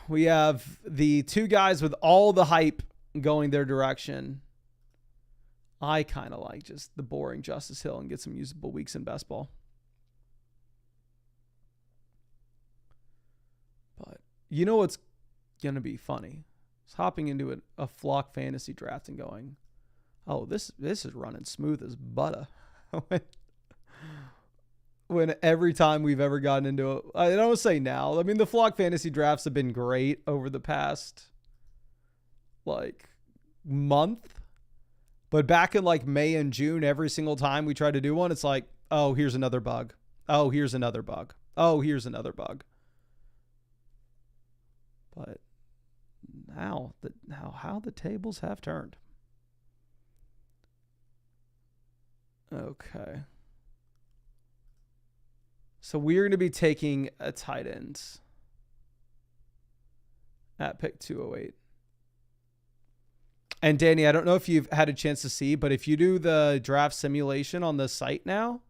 [SPEAKER 1] We have the two guys with all the hype going their direction. I kind of like just the boring Justice Hill and get some usable weeks in best ball. But you know what's going to be funny? It's hopping into a flock fantasy draft and going, oh, this is running smooth as butter. When every time we've ever gotten into it, I don't say now. I mean, the flock fantasy drafts have been great over the past month. But back in May and June, every single time we try to do one, it's like, oh, here's another bug. Oh, here's another bug. Oh, here's another bug. But now how the tables have turned. Okay. So we're going to be taking a tight end at pick 208. And Danny, I don't know if you've had a chance to see, but if you do the draft simulation on the site now,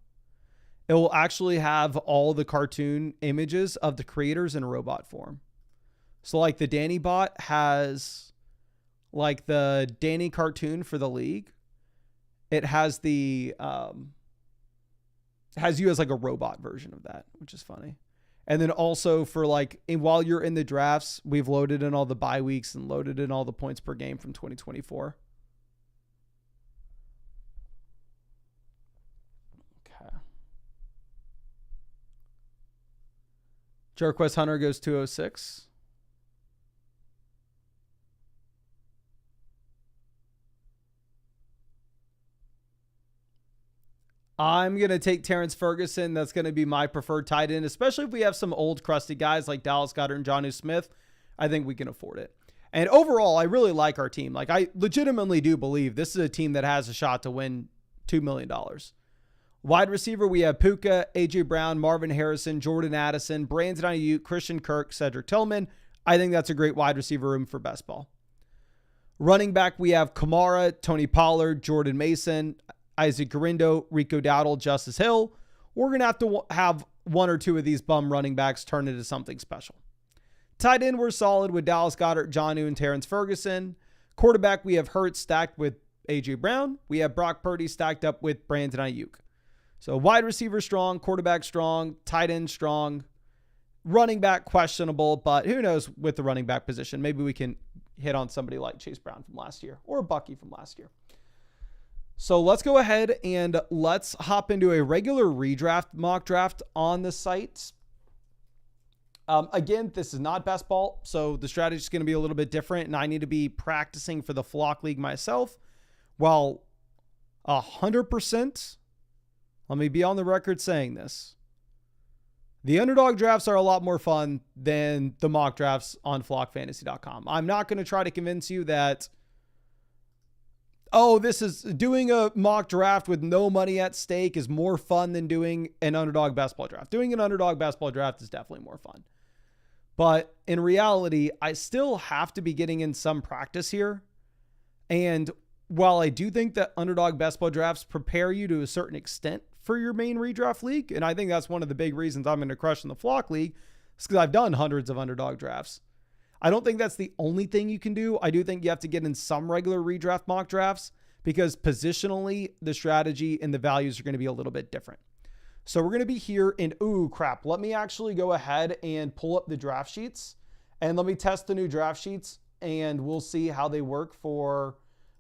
[SPEAKER 1] it will actually have all the cartoon images of the creators in robot form. So the Danny bot has the Danny cartoon for the league. It has has you as a robot version of that, which is funny. And then also for while you're in the drafts, we've loaded in all the bye weeks and loaded in all the points per game from 2024. Okay. Jerquest Hunter goes 206. I'm going to take Terrence Ferguson. That's going to be my preferred tight end, especially if we have some old crusty guys like Dallas Goedert and Jonnu Smith. I think we can afford it. And overall, I really like our team. I legitimately do believe this is a team that has a shot to win $2 million. Wide receiver, we have Puka, A.J. Brown, Marvin Harrison, Jordan Addison, Brandon Ayuk, Christian Kirk, Cedric Tillman. I think that's a great wide receiver room for best ball. Running back, we have Kamara, Tony Pollard, Jordan Mason, Isaac Garindo, Rico Dowdle, Justice Hill. We're going to have one or two of these bum running backs turn into something special. Tight end, we're solid with Dallas Goedert, Jonnu, and Terrence Ferguson. Quarterback, we have Hurts stacked with A.J. Brown. We have Brock Purdy stacked up with Brandon Ayuk. So wide receiver strong, quarterback strong, tight end strong, running back questionable, but who knows with the running back position. Maybe we can hit on somebody like Chase Brown from last year or Bucky from last year. So let's go ahead and let's hop into a regular redraft mock draft on the site. Again, this is not best ball, so the strategy is going to be a little bit different, and I need to be practicing for the Flock League myself. Well, 100%, let me be on the record saying this. The underdog drafts are a lot more fun than the mock drafts on flockfantasy.com. I'm not going to try to convince you that, oh, this is doing a mock draft with no money at stake is more fun than doing an underdog best ball draft. Doing an underdog best ball draft is definitely more fun. But in reality, I still have to be getting in some practice here. And while I do think that underdog best ball drafts prepare you to a certain extent for your main redraft league, and I think that's one of the big reasons I'm going to crush in the Flock League, is because I've done hundreds of underdog drafts. I don't think that's the only thing you can do. I do think you have to get in some regular redraft mock drafts because positionally, the strategy and the values are going to be a little bit different. So we're going to be here and, ooh, crap. Let me actually go ahead and pull up the draft sheets and let me test the new draft sheets and we'll see how they work for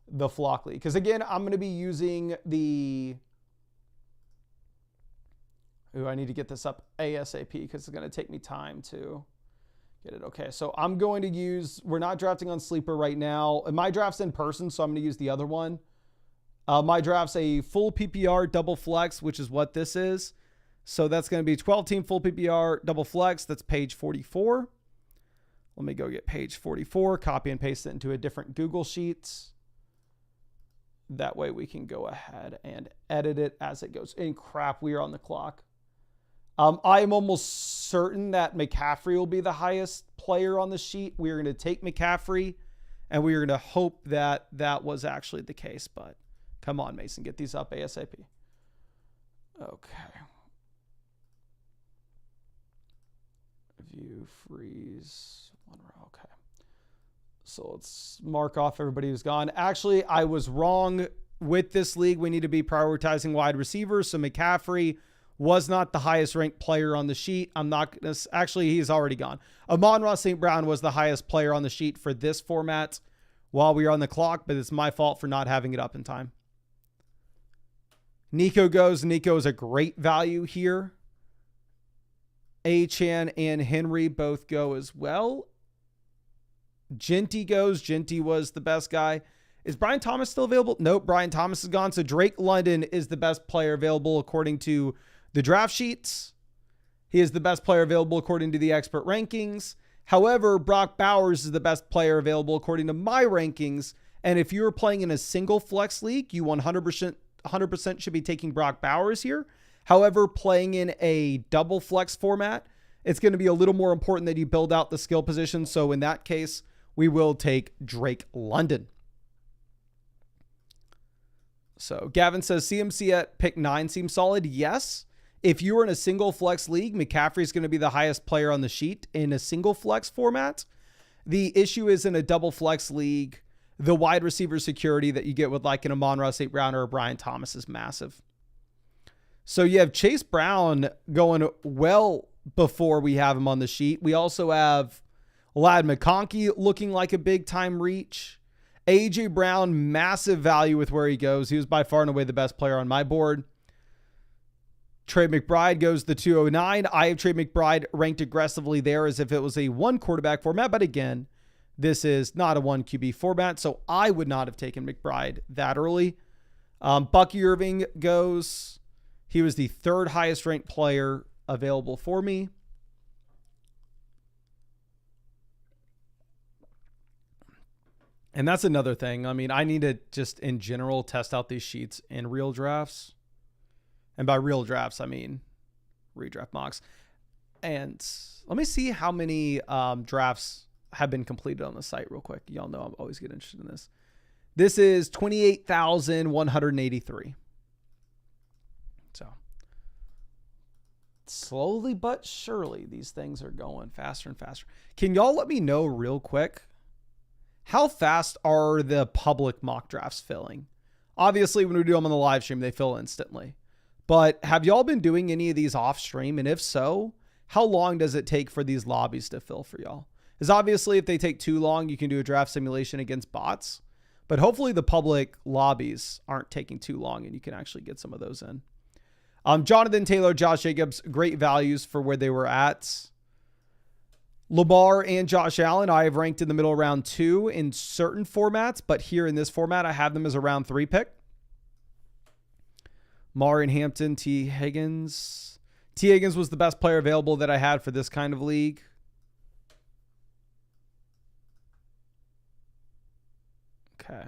[SPEAKER 1] the Flock League. Because again, I'm going to be using the, I need to get this up ASAP because it's going to take me time to get it. Okay, so I'm going to use, we're not drafting on Sleeper right now. My draft's in person, so I'm going to use the other one. My draft's a full PPR double flex, which is what this is. So that's going to be 12-team full PPR double flex. That's page 44. Let me go get page 44, copy and paste it into a different Google Sheets. That way we can go ahead and edit it as it goes. And crap, we are on the clock. I am almost certain that McCaffrey will be the highest player on the sheet. We are going to take McCaffrey, and we are going to hope that that was actually the case. But come on, Mason, get these up ASAP. Okay. View, freeze, 1 row. Okay. So let's mark off everybody who's gone. Actually, I was wrong with this league. We need to be prioritizing wide receivers. So McCaffrey was not the highest ranked player on the sheet. I'm not going to, actually, he's already gone. Amon-Ra St. Brown was the highest player on the sheet for this format while we are on the clock, but it's my fault for not having it up in time. Nico goes. Nico is a great value here. Achan and Henry both go as well. Genty goes. Genty was the best guy. Is Brian Thomas still available? Nope, Brian Thomas is gone. So Drake London is the best player available according to the draft sheets. He is the best player available according to the expert rankings. However, Brock Bowers is the best player available according to my rankings. And if you're playing in a single flex league, you 100% should be taking Brock Bowers here. However, playing in a double flex format, it's going to be a little more important that you build out the skill position. So in that case, we will take Drake London. So Gavin says CMC at pick 9 seems solid. Yes. If you are in a single flex league, McCaffrey is going to be the highest player on the sheet in a single flex format. The issue is in a double flex league, the wide receiver security that you get with like an Amon-Ra St. Brown or a Brian Thomas is massive. So you have Chase Brown going well before we have him on the sheet. We also have Ladd McConkey looking like a big time reach. AJ Brown, massive value with where he goes. He was by far and away the best player on my board. Trey McBride goes the 209. I have Trey McBride ranked aggressively there as if it was a one quarterback format. But again, this is not a one QB format, so I would not have taken McBride that early. Bucky Irving goes. He was the third highest ranked player available for me. And that's another thing. I mean, I need to just in general test out these sheets in real drafts. And by real drafts, I mean redraft mocks. And let me see how many drafts have been completed on the site real quick. Y'all know I'm always get interested in this. This is 28,183. So slowly but surely, these things are going faster and faster. Can y'all let me know real quick, how fast are the public mock drafts filling? Obviously, when we do them on the live stream, they fill instantly. But have y'all been doing any of these off stream? And if so, how long does it take for these lobbies to fill for y'all? Because obviously, if they take too long, you can do a draft simulation against bots. But hopefully the public lobbies aren't taking too long and you can actually get some of those in. Jonathan Taylor, Josh Jacobs, great values for where they were at. Lamar and Josh Allen, I have ranked in the middle of round 2 in certain formats, but here in this format, I have them as a round 3 pick. Marion Hampton, T. Higgins. T. Higgins was the best player available that I had for this kind of league. Okay.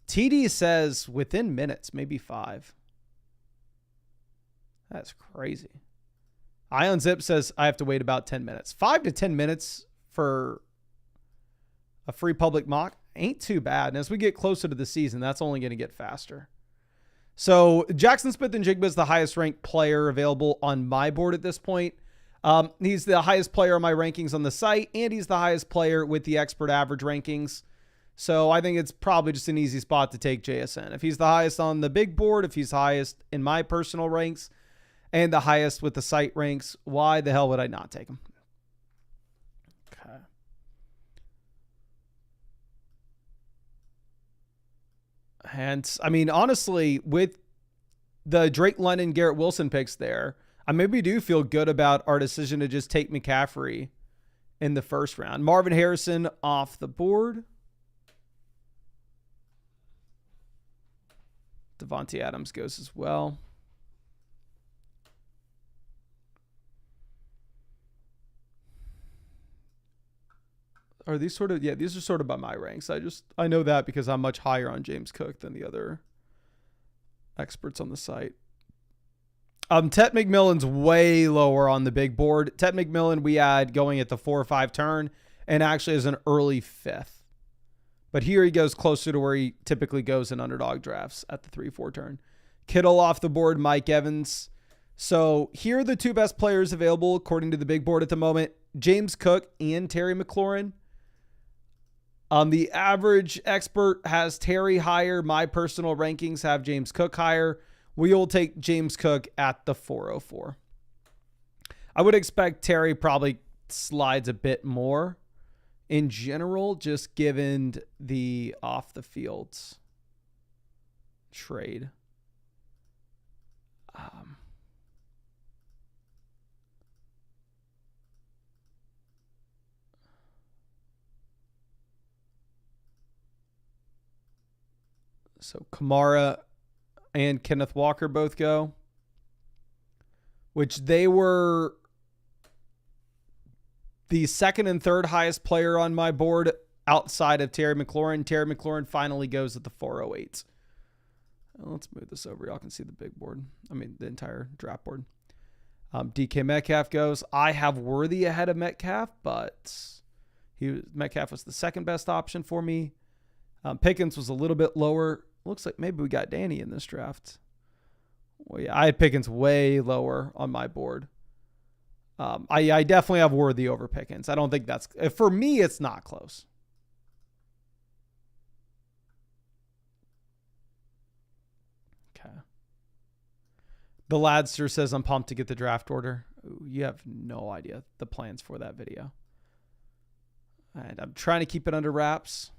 [SPEAKER 1] TD says within minutes, maybe 5. That's crazy. Ion Zip says I have to wait about 10 minutes. 5 to 10 minutes for a free public mock ain't too bad. And as we get closer to the season, that's only going to get faster. So Jackson Smith-Njigba is the highest ranked player available on my board at this point. He's the highest player on my rankings on the site, and he's the highest player with the expert average rankings. So I think it's probably just an easy spot to take JSN. If he's the highest on the big board, if he's highest in my personal ranks, and the highest with the site ranks, why the hell would I not take him? Okay. And I mean, honestly, with the Drake London, Garrett Wilson picks there, I maybe do feel good about our decision to just take McCaffrey in the first round. Marvin Harrison off the board. Devontae Adams goes as well. Are these sort of, yeah, these are sort of by my ranks. I know that because I'm much higher on James Cook than the other experts on the site. Tet McMillan's way lower on the big board. Tet McMillan we had going at the 4 or 5 turn and actually is an early 5th. But here he goes closer to where he typically goes in underdog drafts at the 3-4 turn. Kittle off the board. Mike Evans. So here are the two best players available according to the big board at the moment: James Cook and Terry McLaurin. The average expert has Terry higher. My personal rankings have James Cook higher. We will take James Cook at the 404. I would expect Terry probably slides a bit more in general, just given the off the field trade. So Kamara and Kenneth Walker both go, which they were the second and third highest player on my board outside of Terry McLaurin. Terry McLaurin finally goes at the 408. Let's move this over. Y'all can see the big board. I mean, the entire draft board. DK Metcalf goes. I have Worthy ahead of Metcalf, but Metcalf was the second best option for me. Pickens was a little bit lower. Looks like maybe we got Danny in this draft. Well, yeah, I had Pickens way lower on my board. I definitely have Worthy over Pickens. I don't think that's, for me, it's not close. Okay. The Ladster says, I'm pumped to get the draft order. Ooh, you have no idea the plans for that video. And I'm trying to keep it under wraps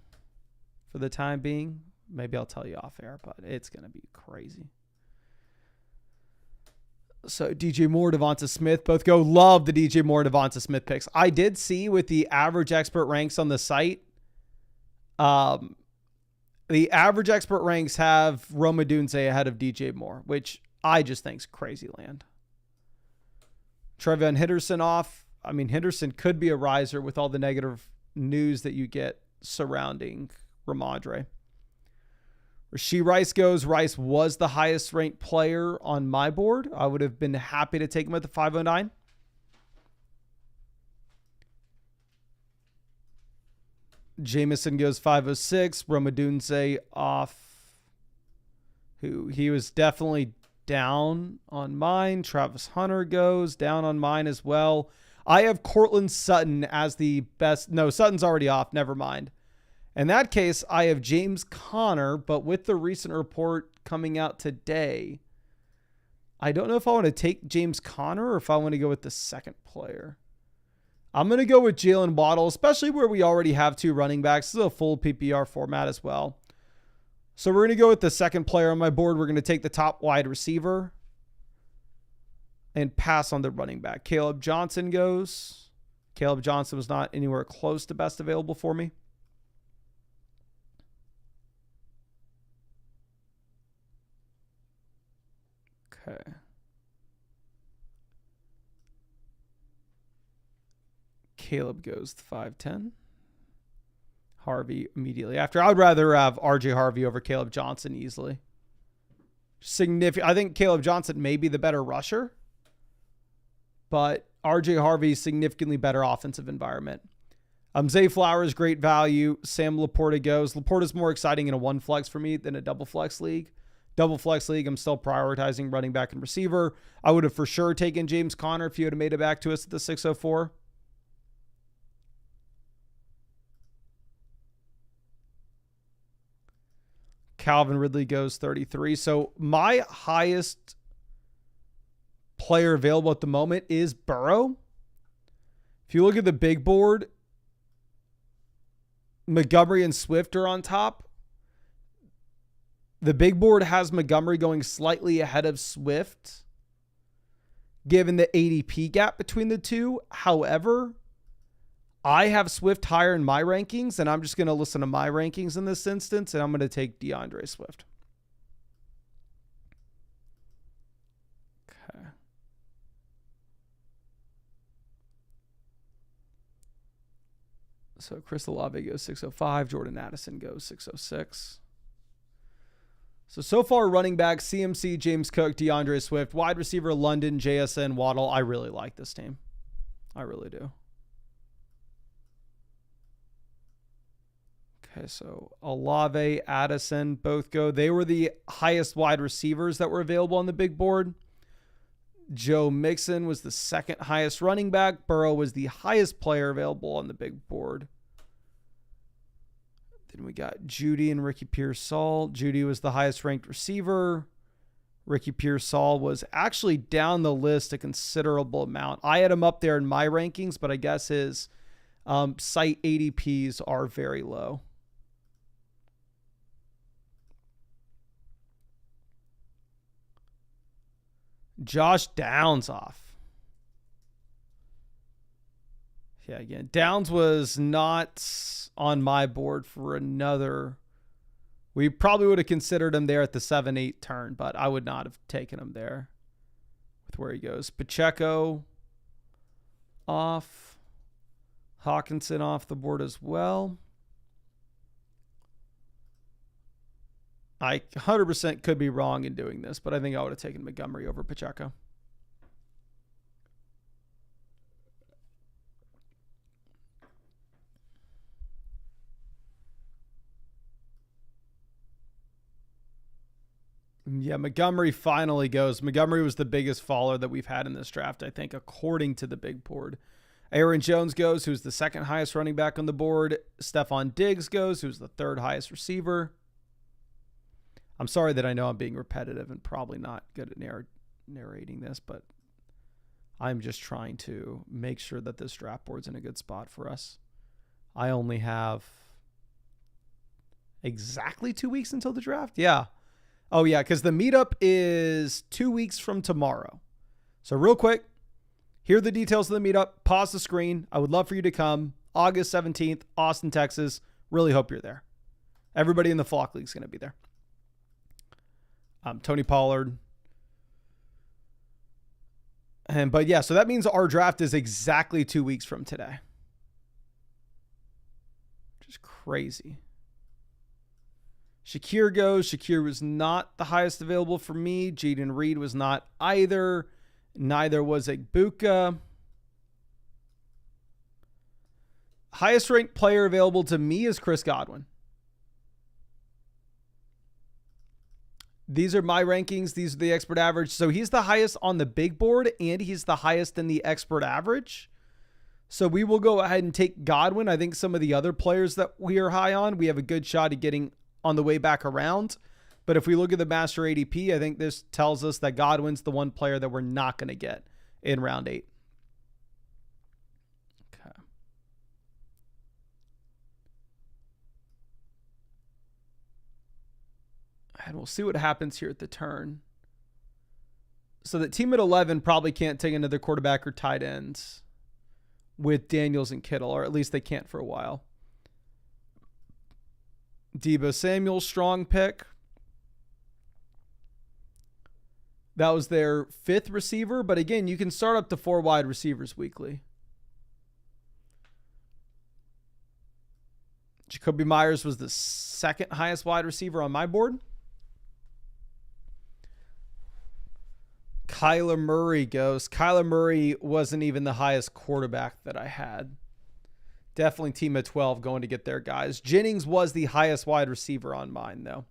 [SPEAKER 1] for the time being. Maybe I'll tell you off air, but it's going to be crazy. So DJ Moore, Devonta Smith both go. Love the DJ Moore, Devonta Smith picks. I did see with the average expert ranks on the site, the average expert ranks have Rome Odunze ahead of DJ Moore, which I just think is crazy land. Trevion Henderson off. I mean, Henderson could be a riser with all the negative news that you get surrounding Ramondre. Rashee Rice goes. Rice was the highest ranked player on my board. I would have been happy to take him at the 509. Jameson goes 506. Rome Odunze off. He was definitely down on mine. Travis Hunter goes down on mine as well. I have Cortland Sutton as the best. No, Sutton's already off. Never mind. In that case, I have James Conner, but with the recent report coming out today, I don't know if I want to take James Conner or if I want to go with the second player. I'm going to go with Jalen Waddle, especially where we already have two running backs. This is a full PPR format as well. So we're going to go with the second player on my board. We're going to take the top wide receiver and pass on the running back. Caleb Johnson goes. Caleb Johnson was not anywhere close to best available for me. Okay. Caleb goes to 5'10". Harvey immediately after. I would rather have RJ Harvey over Caleb Johnson easily. Significant. I think Caleb Johnson may be the better rusher, but RJ Harvey significantly better offensive environment. Zay Flowers, great value. Sam Laporta goes. Laporta's more exciting in a one flex for me than a double flex league. Double flex league, I'm still prioritizing running back and receiver. I would have for sure taken James Conner if you had made it back to us at the 604. Calvin Ridley goes 33. So my highest player available at the moment is Burrow. If you look at the big board, Montgomery and Swift are on top. The big board has Montgomery going slightly ahead of Swift, given the ADP gap between the two. However, I have Swift higher in my rankings, and I'm just going to listen to my rankings in this instance, and I'm going to take DeAndre Swift. Okay. So Chris Olave goes 605. Jordan Addison goes 606. So far, running back, CMC, James Cook, DeAndre Swift, wide receiver, London, JSN, Waddle. I really like this team. I really do. Okay, so Olave, Addison, both go. They were the highest wide receivers that were available on the big board. Joe Mixon was the second highest running back. Burrow was the highest player available on the big board. Then we got Judy and Ricky Pearsall. Judy was the highest ranked receiver. Ricky Pearsall was actually down the list a considerable amount. I had him up there in my rankings, but I guess his site ADPs are very low. Josh Downs off. Yeah, again, Downs was not on my board for another. We probably would have considered him there at the 7-8 turn, but I would not have taken him there with where he goes. Pacheco off. Hawkinson off the board as well. I 100% could be wrong in doing this, but I think I would have taken Montgomery over Pacheco. Yeah, Montgomery finally goes. Montgomery was the biggest faller that we've had in this draft, I think, according to the big board. Aaron Jones goes, who's the second highest running back on the board. Stephon Diggs goes, who's the third highest receiver. I'm sorry that I know I'm being repetitive and probably not good at narrating this, but I'm just trying to make sure that this draft board's in a good spot for us. I only have exactly 2 weeks until the draft. Yeah. Oh, yeah, because the meetup is 2 weeks from tomorrow. So real quick, here are the details of the meetup. Pause the screen. I would love for you to come. August 17th, Austin, Texas. Really hope you're there. Everybody in the Flock League is going to be there. Tony Pollard. But yeah, so that means our draft is exactly 2 weeks from today. Which is crazy. Shakir goes. Shakir was not the highest available for me. Jaden Reed was not either. Neither was Egbuka. Highest ranked player available to me is Chris Godwin. These are my rankings. These are the expert average. So he's the highest on the big board, and he's the highest in the expert average. So we will go ahead and take Godwin. I think some of the other players that we are high on, we have a good shot at getting on the way back around. But if we look at the master ADP, I think this tells us that Godwin's the one player that we're not going to get in round 8. Okay. And we'll see what happens here at the turn. So that team at 11 probably can't take another quarterback or tight ends with Daniels and Kittle, or at least they can't for a while. Deebo Samuel, strong pick. That was their 5th receiver, but again, you can start up to 4 wide receivers weekly. Jacoby Myers was the 2nd highest wide receiver on my board. Kyler Murray goes. Kyler Murray wasn't even the highest quarterback that I had. Definitely team at 12 going to get there, guys. Jennings was the highest wide receiver on mine, though.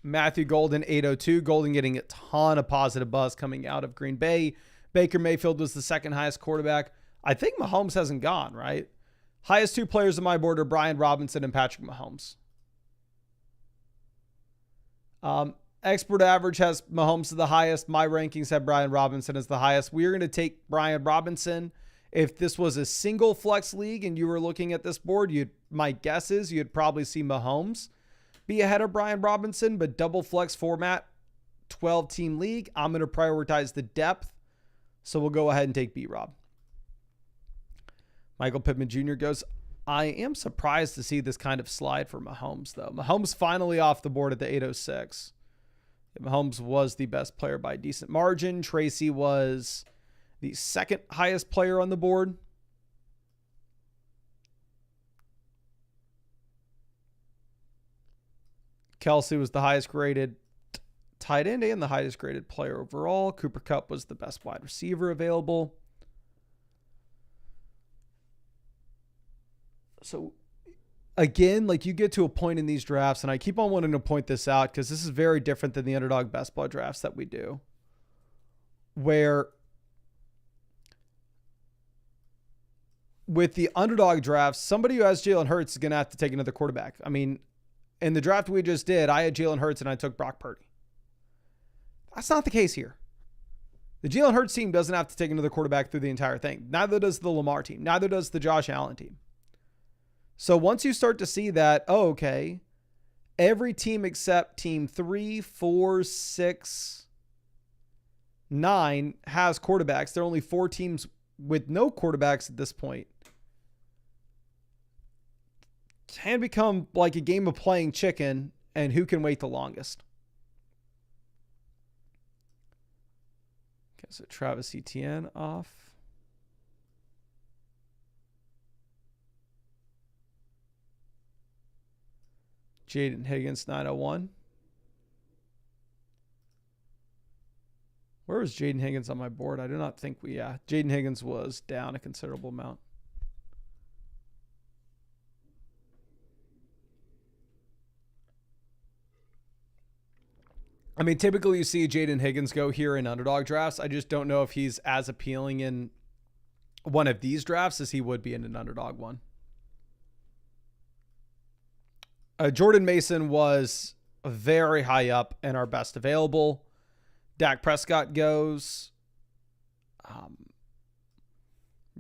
[SPEAKER 1] Matthew Golden, 802. Golden getting a ton of positive buzz coming out of Green Bay. Baker Mayfield was the 2nd highest quarterback. I think Mahomes hasn't gone, right? Highest 2 players on my board are Brian Robinson and Patrick Mahomes. Expert average has Mahomes the highest. My rankings have Brian Robinson as the highest. We're going to take Brian Robinson. If this was a single flex league and you were looking at this board, my guess is you'd probably see Mahomes be ahead of Brian Robinson, but double flex format, 12-team league, I'm going to prioritize the depth. So we'll go ahead and take B-Rob. Michael Pittman Jr. goes. I am surprised to see this kind of slide for Mahomes, though. Mahomes finally off the board at the 806. Mahomes was the best player by a decent margin. Tracy was the 2nd highest player on the board. Kelsey was the highest graded tight end and the highest graded player overall. Cooper Kupp was the best wide receiver available. So again, like you get to a point in these drafts, and I keep on wanting to point this out because this is very different than the Underdog Best Ball drafts that we do, where with the Underdog drafts, somebody who has Jalen Hurts is going to have to take another quarterback. I mean, in the draft we just did, I had Jalen Hurts and I took Brock Purdy. That's not the case here. The Jalen Hurts team doesn't have to take another quarterback through the entire thing. Neither does the Lamar team. Neither does the Josh Allen team. So once you start to see that, oh, okay, every team except team 3, 4, 6, 9 has quarterbacks. There are only 4 teams with no quarterbacks at this point. Can become like a game of playing chicken and who can wait the longest. Okay, so Travis Etienne off. Jaden Higgins, 901. Where was Jaden Higgins on my board? I do not think Jaden Higgins was down a considerable amount. I mean, typically you see Jaden Higgins go here in Underdog drafts. I just don't know if he's as appealing in one of these drafts as he would be in an Underdog one. Jordan Mason was very high up in our best available. Dak Prescott goes.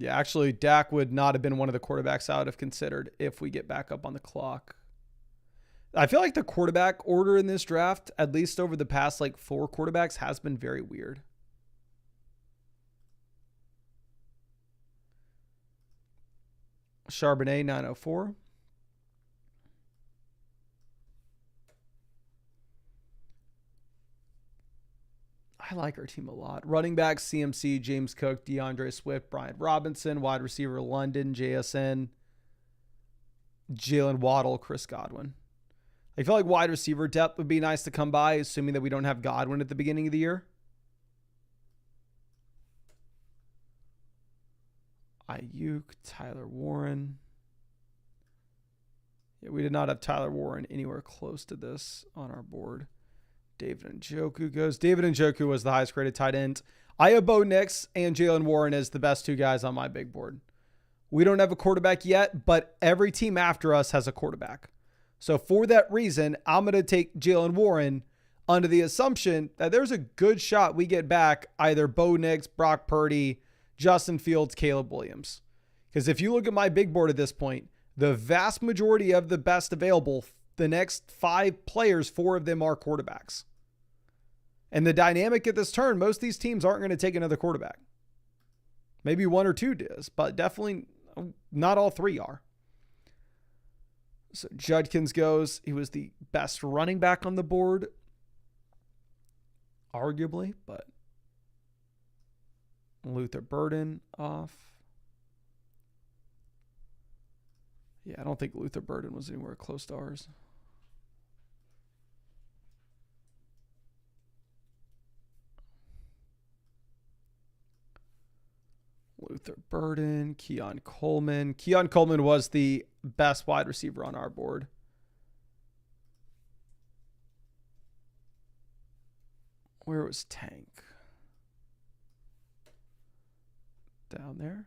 [SPEAKER 1] Actually, Dak would not have been one of the quarterbacks I would have considered if we get back up on the clock. I feel like the quarterback order in this draft, at least over the past 4 quarterbacks, has been very weird. Charbonnet, 904. I like our team a lot. Running back, CMC, James Cook, DeAndre Swift, Brian Robinson. Wide receiver, London, JSN, Jalen Waddle, Chris Godwin. I feel like wide receiver depth would be nice to come by, assuming that we don't have Godwin at the beginning of the year. Ayuk, Tyler Warren. Yeah, we did not have Tyler Warren anywhere close to this on our board. David Njoku goes. David Njoku was the highest graded tight end. I have Bo Nix and Jalen Warren as the best 2 guys on my big board. We don't have a quarterback yet, but every team after us has a quarterback. So for that reason, I'm going to take Jalen Warren under the assumption that there's a good shot we get back either Bo Nix, Brock Purdy, Justin Fields, Caleb Williams. Because if you look at my big board at this point, the vast majority of the best available, the next 5 players, 4 of them are quarterbacks. And the dynamic at this turn, most of these teams aren't going to take another quarterback. Maybe 1 or 2 does, but definitely not all 3 are. So Judkins goes. He was the best running back on the board, arguably, but Luther Burden off. Yeah, I don't think Luther Burden was anywhere close to ours. Luther Burden, Keon Coleman. Keon Coleman was the best wide receiver on our board. Where was Tank? Down there.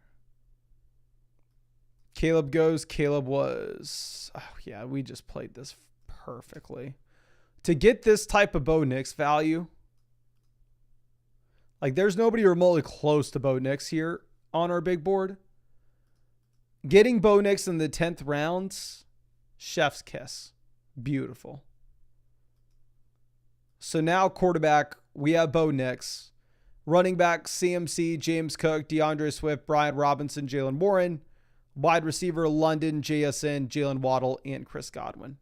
[SPEAKER 1] Caleb goes. Caleb was... Oh, yeah, we just played this perfectly. To get this type of Bo Nix value, there's nobody remotely close to Bo Nix here on our big board. Getting Bo Nix in the 10th rounds, chef's kiss. Beautiful. So now quarterback, we have Bo Nix. Running back, CMC, James Cook, DeAndre Swift, Brian Robinson, Jalen Warren. Wide receiver, London, JSN, Jalen Waddle, and Chris Godwin.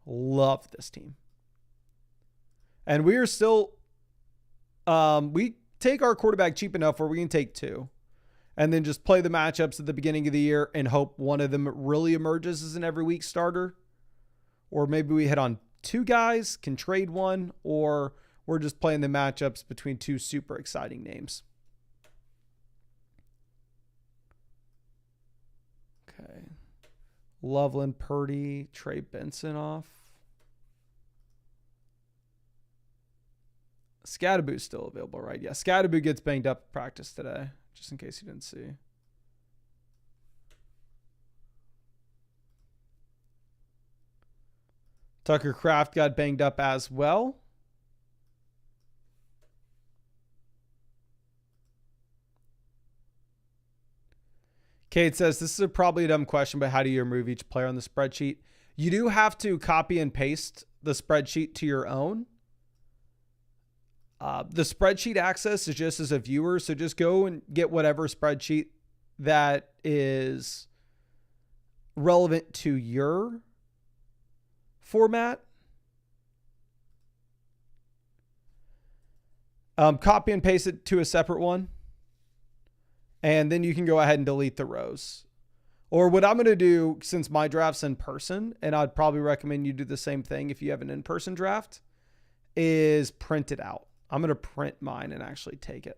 [SPEAKER 1] Love this team. And we are still, we take our quarterback cheap enough where we can take 2. And then just play the matchups at the beginning of the year and hope one of them really emerges as an every week starter. Or maybe we hit on 2 guys, can trade one, or we're just playing the matchups between 2 super exciting names. Okay. Loveland, Purdy, Trey Benson off. Scadaboo's still available, right? Yeah, Scadaboo gets banged up at practice today, just in case you didn't see. Tucker Kraft got banged up as well. Kate says, this is probably a dumb question, but how do you remove each player on the spreadsheet? You do have to copy and paste the spreadsheet to your own. The spreadsheet access is just as a viewer, so just go and get whatever spreadsheet that is relevant to your format. Copy and paste it to a separate one. And then you can go ahead and delete the rows. Or what I'm going to do, since my draft's in person, and I'd probably recommend you do the same thing if you have an in-person draft, is print it out. I'm going to print mine and actually take it.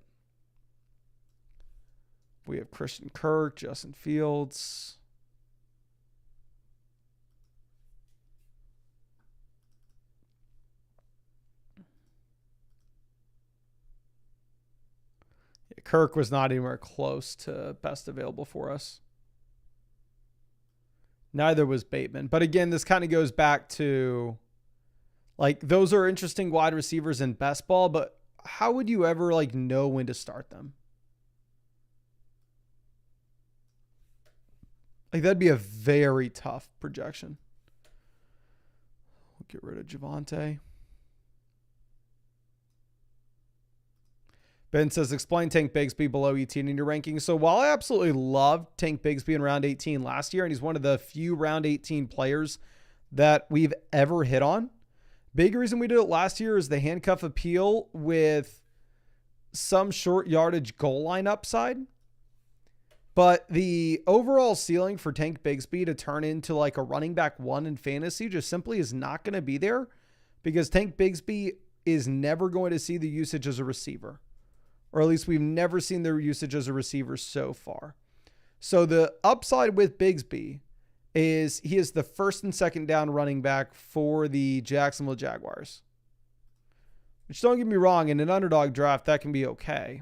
[SPEAKER 1] We have Christian Kirk, Justin Fields. Kirk was not anywhere close to best available for us. Neither was Bateman. But again, this kind of goes back to, like, those are interesting wide receivers in best ball, but how would you ever, like, know when to start them? Like, that'd be a very tough projection. We'll get rid of Javonte. Ben says, explain Tank Bigsby below 18 in your rankings. So while I absolutely loved Tank Bigsby in round 18 last year, and he's one of the few round 18 players that we've ever hit on, big reason we did it last year is the handcuff appeal with some short yardage goal line upside. But the overall ceiling for Tank Bigsby to turn into like a running back one in fantasy just simply is not going to be there, because Tank Bigsby is never going to see the usage as a receiver. Or at least we've never seen their usage as a receiver so far. So the upside with Bigsby is he is the first and second down running back for the Jacksonville Jaguars. Which, don't get me wrong, in an underdog draft, that can be okay.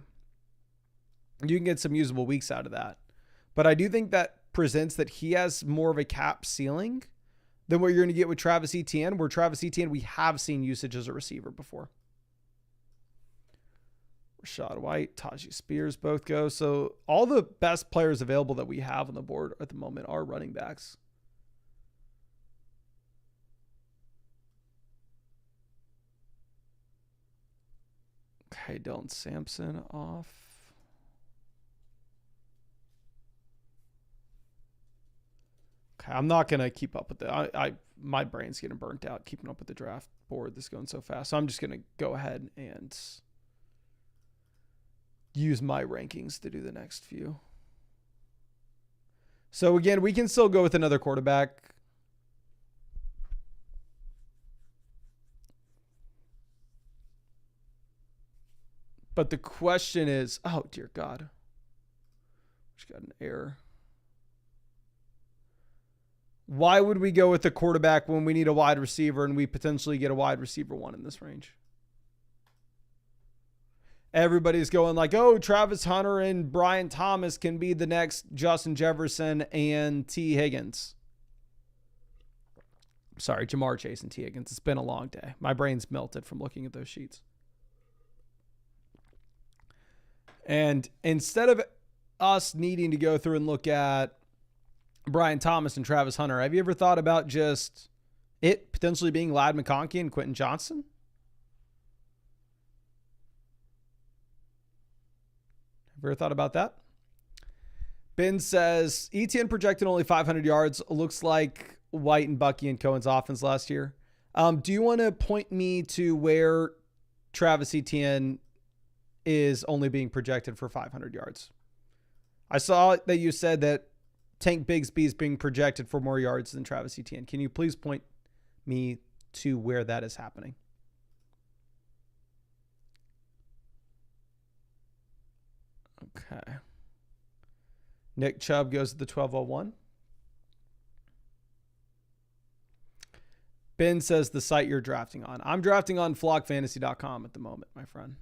[SPEAKER 1] You can get some usable weeks out of that. But I do think that presents that he has more of a cap ceiling than what you're going to get with Travis Etienne, where Travis Etienne, we have seen usage as a receiver before. Rashad White, Tajee Spears both go. So all the best players available that we have on the board at the moment are running backs. Okay, Dylan Sampson off. Okay, I'm not going to keep up with that. My brain's getting burnt out keeping up with the draft board. This is going so fast. So I'm just going to go ahead and use my rankings to do the next few. So again, we can still go with another quarterback. But the question is, oh dear God, just got an error. Why would we go with the quarterback when we need a wide receiver and we potentially get a wide receiver one in this range? Everybody's going like, oh, Travis Hunter and Brian Thomas can be the next Justin Jefferson and T. Higgins. Sorry, Jamar Chase and T. Higgins. It's been a long day. My brain's melted from looking at those sheets. And instead of us needing to go through and look at Brian Thomas and Travis Hunter, have you ever thought about just it potentially being Ladd McConkey and Quentin Johnson? Have you ever thought about that? Ben says, ETN projected only 500 yards. Looks like White and Bucky and Cohen's offense last year. Do you want to point me to where Travis Etienne is only being projected for 500 yards? I saw that you said that Tank Bigsby is being projected for more yards than Travis Etienne. Can you please point me to where that is happening? Okay. Nick Chubb goes to the 1201. Ben says the site you're drafting on. I'm drafting on flockfantasy.com at the moment, my friend.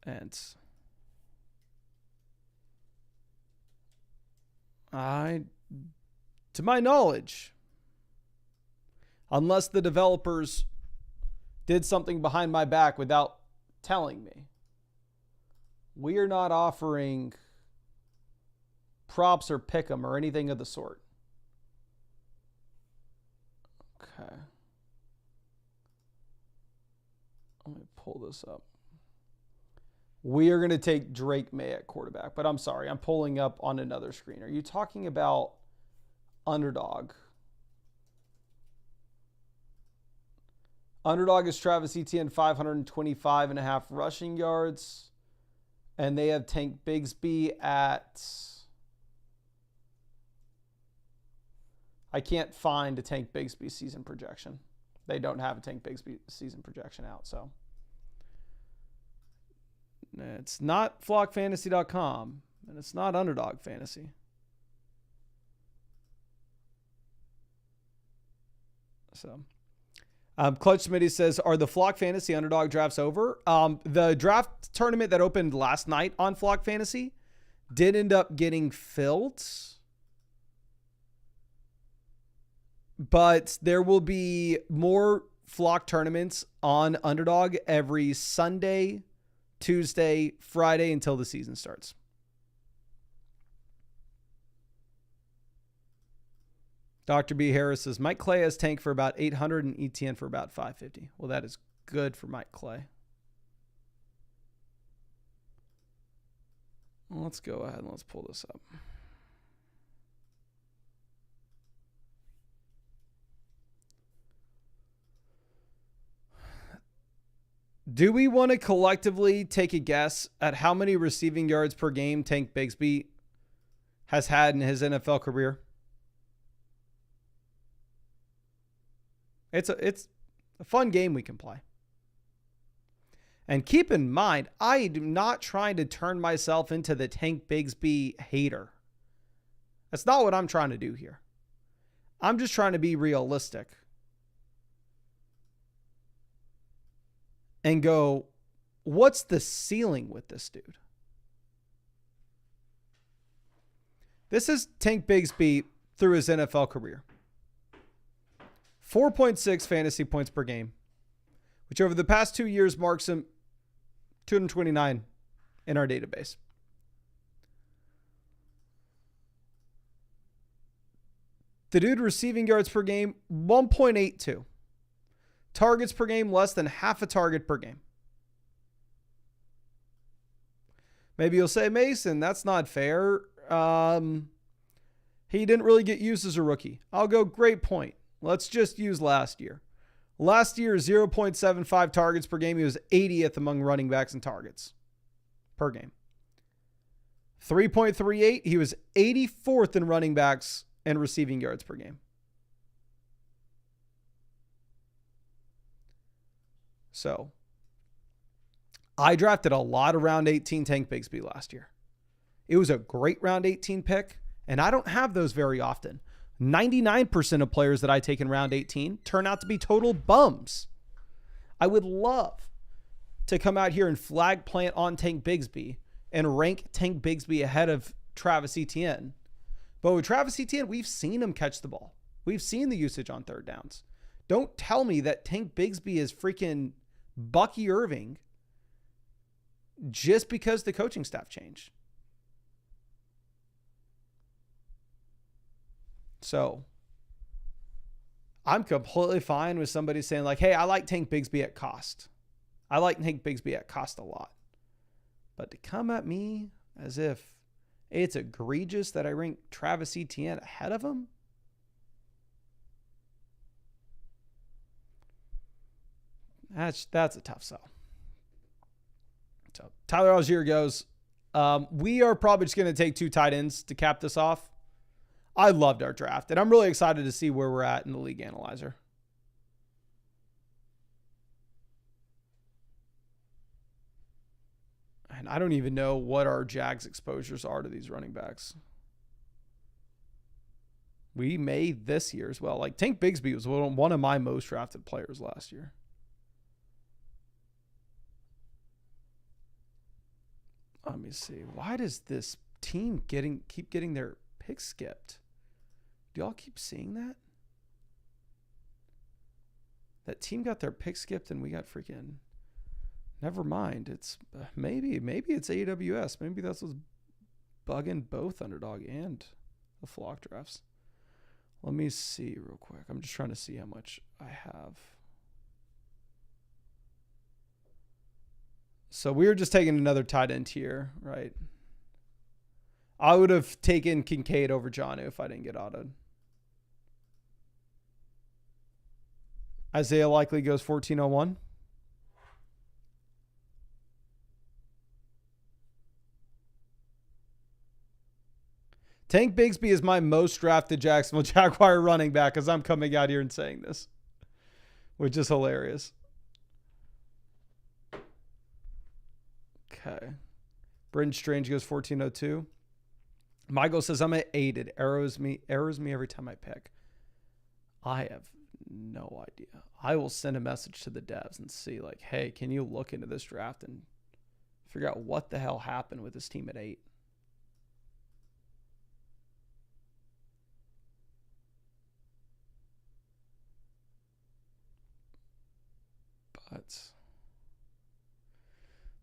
[SPEAKER 1] And to my knowledge, unless the developers did something behind my back without telling me, we are not offering props or pick 'em or anything of the sort. Okay. Let me pull this up. We are going to take Drake May at quarterback, but I'm sorry, I'm pulling up on another screen. Are you talking about Underdog? Underdog is Travis Etienne, 525.5 rushing yards. And they have Tank Bigsby at... I can't find a Tank Bigsby season projection. They don't have a Tank Bigsby season projection out, so... It's not flockfantasy.com, and it's not Underdog Fantasy. So, Clutch Smitty says, are the Flock Fantasy Underdog drafts over? The draft tournament that opened last night on Flock Fantasy did end up getting filled. But there will be more Flock tournaments on Underdog every Sunday, Tuesday, Friday until the season starts. Dr. B. Harris says, Mike Clay has Tank for about 800 and ETN for about 550. Well, that is good for Mike Clay. Well, let's go ahead and let's pull this up. Do we want to collectively take a guess at how many receiving yards per game Tank Bigsby has had in his NFL career? It's a fun game we can play. And keep in mind, I am not trying to turn myself into the Tank Bigsby hater. That's not what I'm trying to do here. I'm just trying to be realistic. And go, what's the ceiling with this dude? This is Tank Bigsby through his NFL career. 4.6 fantasy points per game, which over the past 2 years marks him 229 in our database. The dude receiving yards per game, 1.82. Targets per game, less than half a target per game. Maybe you'll say, Mason, that's not fair. He didn't really get used as a rookie. I'll go, great point. Let's just use last year. Last year, 0.75 targets per game. He was 80th among running backs and targets per game. 3.38, he was 84th in running backs and receiving yards per game. So, I drafted a lot of round 18 Tank Bigsby last year. It was a great round 18 pick, and I don't have those very often. 99% of players that I take in round 18 turn out to be total bums. I would love to come out here and flag plant on Tank Bigsby and rank Tank Bigsby ahead of Travis Etienne. But with Travis Etienne, we've seen him catch the ball. We've seen the usage on third downs. Don't tell me that Tank Bigsby is freaking Bucky Irving just because the coaching staff changed. So I'm completely fine with somebody saying like, hey, I like Tank Bigsby at cost. I like Tank Bigsby at cost a lot. But to come at me as if it's egregious that I rank Travis Etienne ahead of him, that's a tough sell. So Tyler Algier goes, we are probably just going to take 2 tight ends to cap this off. I loved our draft, and I'm really excited to see where we're at in the league analyzer. And I don't even know what our Jags exposures are to these running backs. We may this year as well. Like Tank Bigsby was one of my most drafted players last year. Let me see. Why does this team keep getting their picks skipped? Do y'all keep seeing that? That team got their pick skipped and we got freaking... Never mind. It's maybe it's AWS. Maybe that's what's bugging both Underdog and the flock drafts. Let me see real quick. I'm just trying to see how much I have. So we were just taking another tight end here, right? I would have taken Kincaid over Jonnu if I didn't get autoed. Isaiah likely goes 1401. Tank Bigsby is my most drafted Jacksonville Jaguar running back as I'm coming out here and saying this, which is hilarious. Okay. Brendan Strange goes 1402. Michael says I'm at 8. It errors me every time I pick. I have no idea. I will send a message to the devs and see like, hey, can you look into this draft and figure out what the hell happened with this team at 8?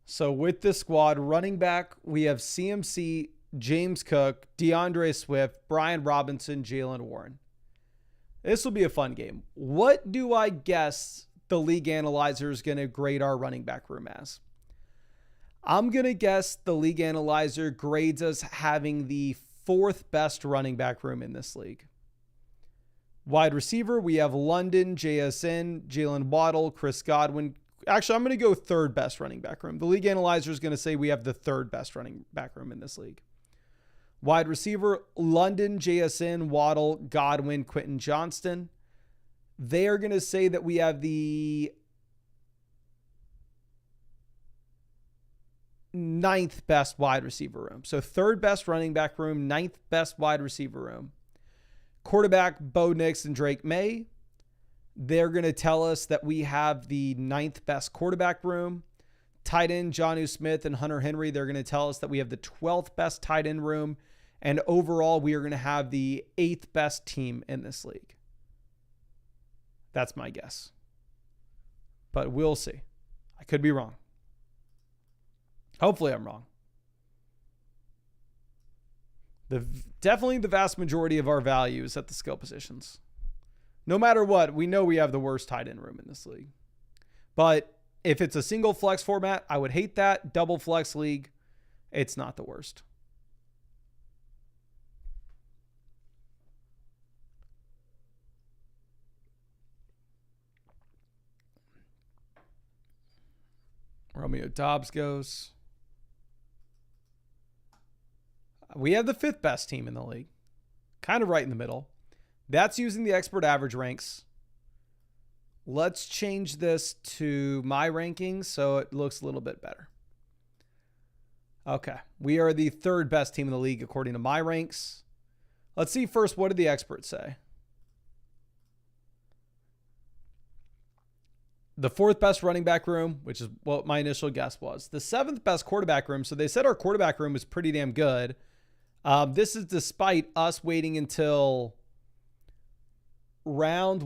[SPEAKER 1] So with this squad, running back, we have CMC, James Cook, DeAndre Swift, Brian Robinson, Jalen Warren. This will be a fun game. What do I guess the league analyzer is going to grade our running back room as? I'm going to guess the league analyzer grades us having the 4th best running back room in this league. Wide receiver, we have London, JSN, Jalen Waddle, Chris Godwin. Actually, I'm going to go 3rd best running back room. The league analyzer is going to say we have the 3rd best running back room in this league. Wide receiver, London, JSN, Waddle, Godwin, Quentin Johnston. They are going to say that we have the 9th best wide receiver room. So 3rd best running back room, 9th best wide receiver room. Quarterback, Bo Nix and Drake May. They're going to tell us that we have the 9th best quarterback room. Tight end, Jonnu Smith and Hunter Henry. They're going to tell us that we have the 12th best tight end room. And overall, we are going to have the 8th best team in this league. That's my guess. But we'll see. I could be wrong. Hopefully I'm wrong. Definitely the vast majority of our value is at the skill positions. No matter what, we know we have the worst tight end room in this league. But if it's a single flex format, I would hate that. Double flex league, it's not the worst. Romeo Dobbs goes. We have the 5th best team in the league. Kind of right in the middle. That's using the expert average ranks. Let's change this to my rankings so it looks a little bit better. Okay. We are the 3rd best team in the league according to my ranks. Let's see first, what did the experts say? The 4th best running back room, which is what my initial guess was. The 7th best quarterback room. So they said our quarterback room was pretty damn good. This is despite us waiting until round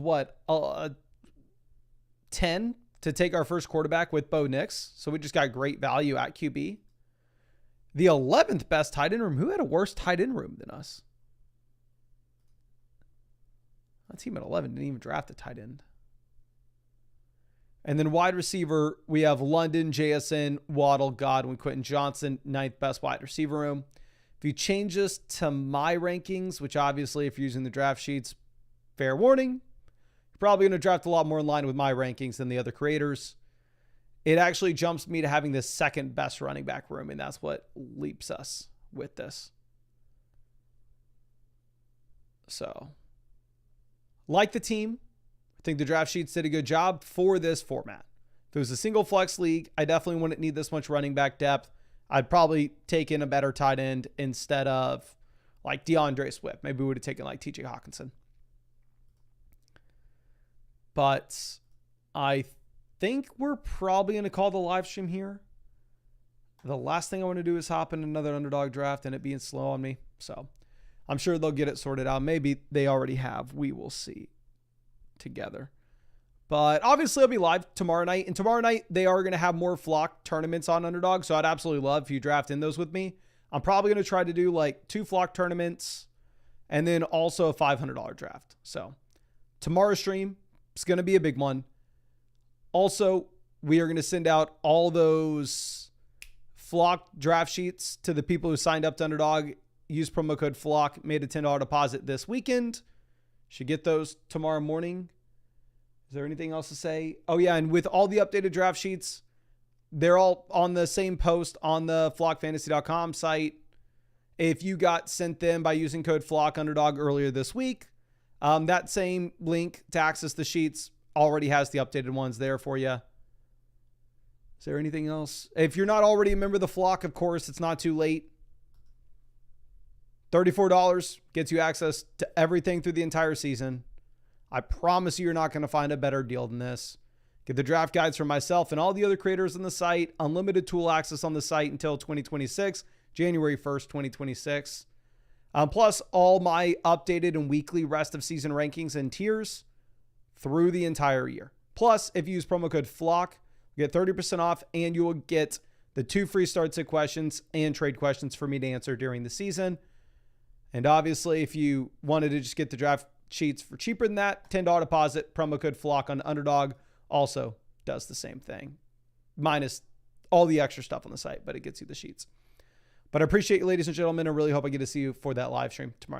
[SPEAKER 1] 10 to take our first quarterback with Bo Nix. So we just got great value at QB. The 11th best tight end room. Who had a worse tight end room than us? That team at 11 didn't even draft a tight end. And then wide receiver, we have London, JSN, Waddle, Godwin, Quentin Johnston, 9th best wide receiver room. If you change this to my rankings, which obviously if you're using the draft sheets, fair warning, you're probably going to draft a lot more in line with my rankings than the other creators. It actually jumps me to having the 2nd best running back room, and that's what leaps us with this. So, like the team, I think the draft sheets did a good job for this format. If it was a single flex league, I definitely wouldn't need this much running back depth. I'd probably take in a better tight end instead of like DeAndre Swift. Maybe we would have taken like TJ Hawkinson. But I think we're probably going to call the live stream here. The last thing I want to do is hop in another underdog draft and it being slow on me. So I'm sure they'll get it sorted out. Maybe they already have. We will see together. But obviously, I'll be live tomorrow night. And tomorrow night, they are going to have more flock tournaments on Underdog. So I'd absolutely love if you draft in those with me. I'm probably going to try to do like 2 flock tournaments and then also a $500 draft. So tomorrow's stream is going to be a big one. Also, we are going to send out all those flock draft sheets to the people who signed up to Underdog. Use promo code FLOCK, made a $10 deposit this weekend. Should get those tomorrow morning. Is there anything else to say? Oh, yeah, and with all the updated draft sheets, they're all on the same post on the flockfantasy.com site. If you got sent them by using code FLOCK Underdog earlier this week, that same link to access the sheets already has the updated ones there for you. Is there anything else? If you're not already a member of the Flock, of course, it's not too late. $34 gets you access to everything through the entire season. I promise you're not going to find a better deal than this. Get the draft guides from myself and all the other creators on the site. Unlimited tool access on the site until 2026, January 1st, 2026. Plus all my updated and weekly rest of season rankings and tiers through the entire year. Plus, if you use promo code FLOCK, you get 30% off and you will get the 2 free start sit questions and trade questions for me to answer during the season. And obviously, if you wanted to just get the draft sheets for cheaper than that, $10 deposit, promo code FLOCK on Underdog also does the same thing. Minus all the extra stuff on the site, but it gets you the sheets. But I appreciate you, ladies and gentlemen. I really hope I get to see you for that live stream tomorrow night.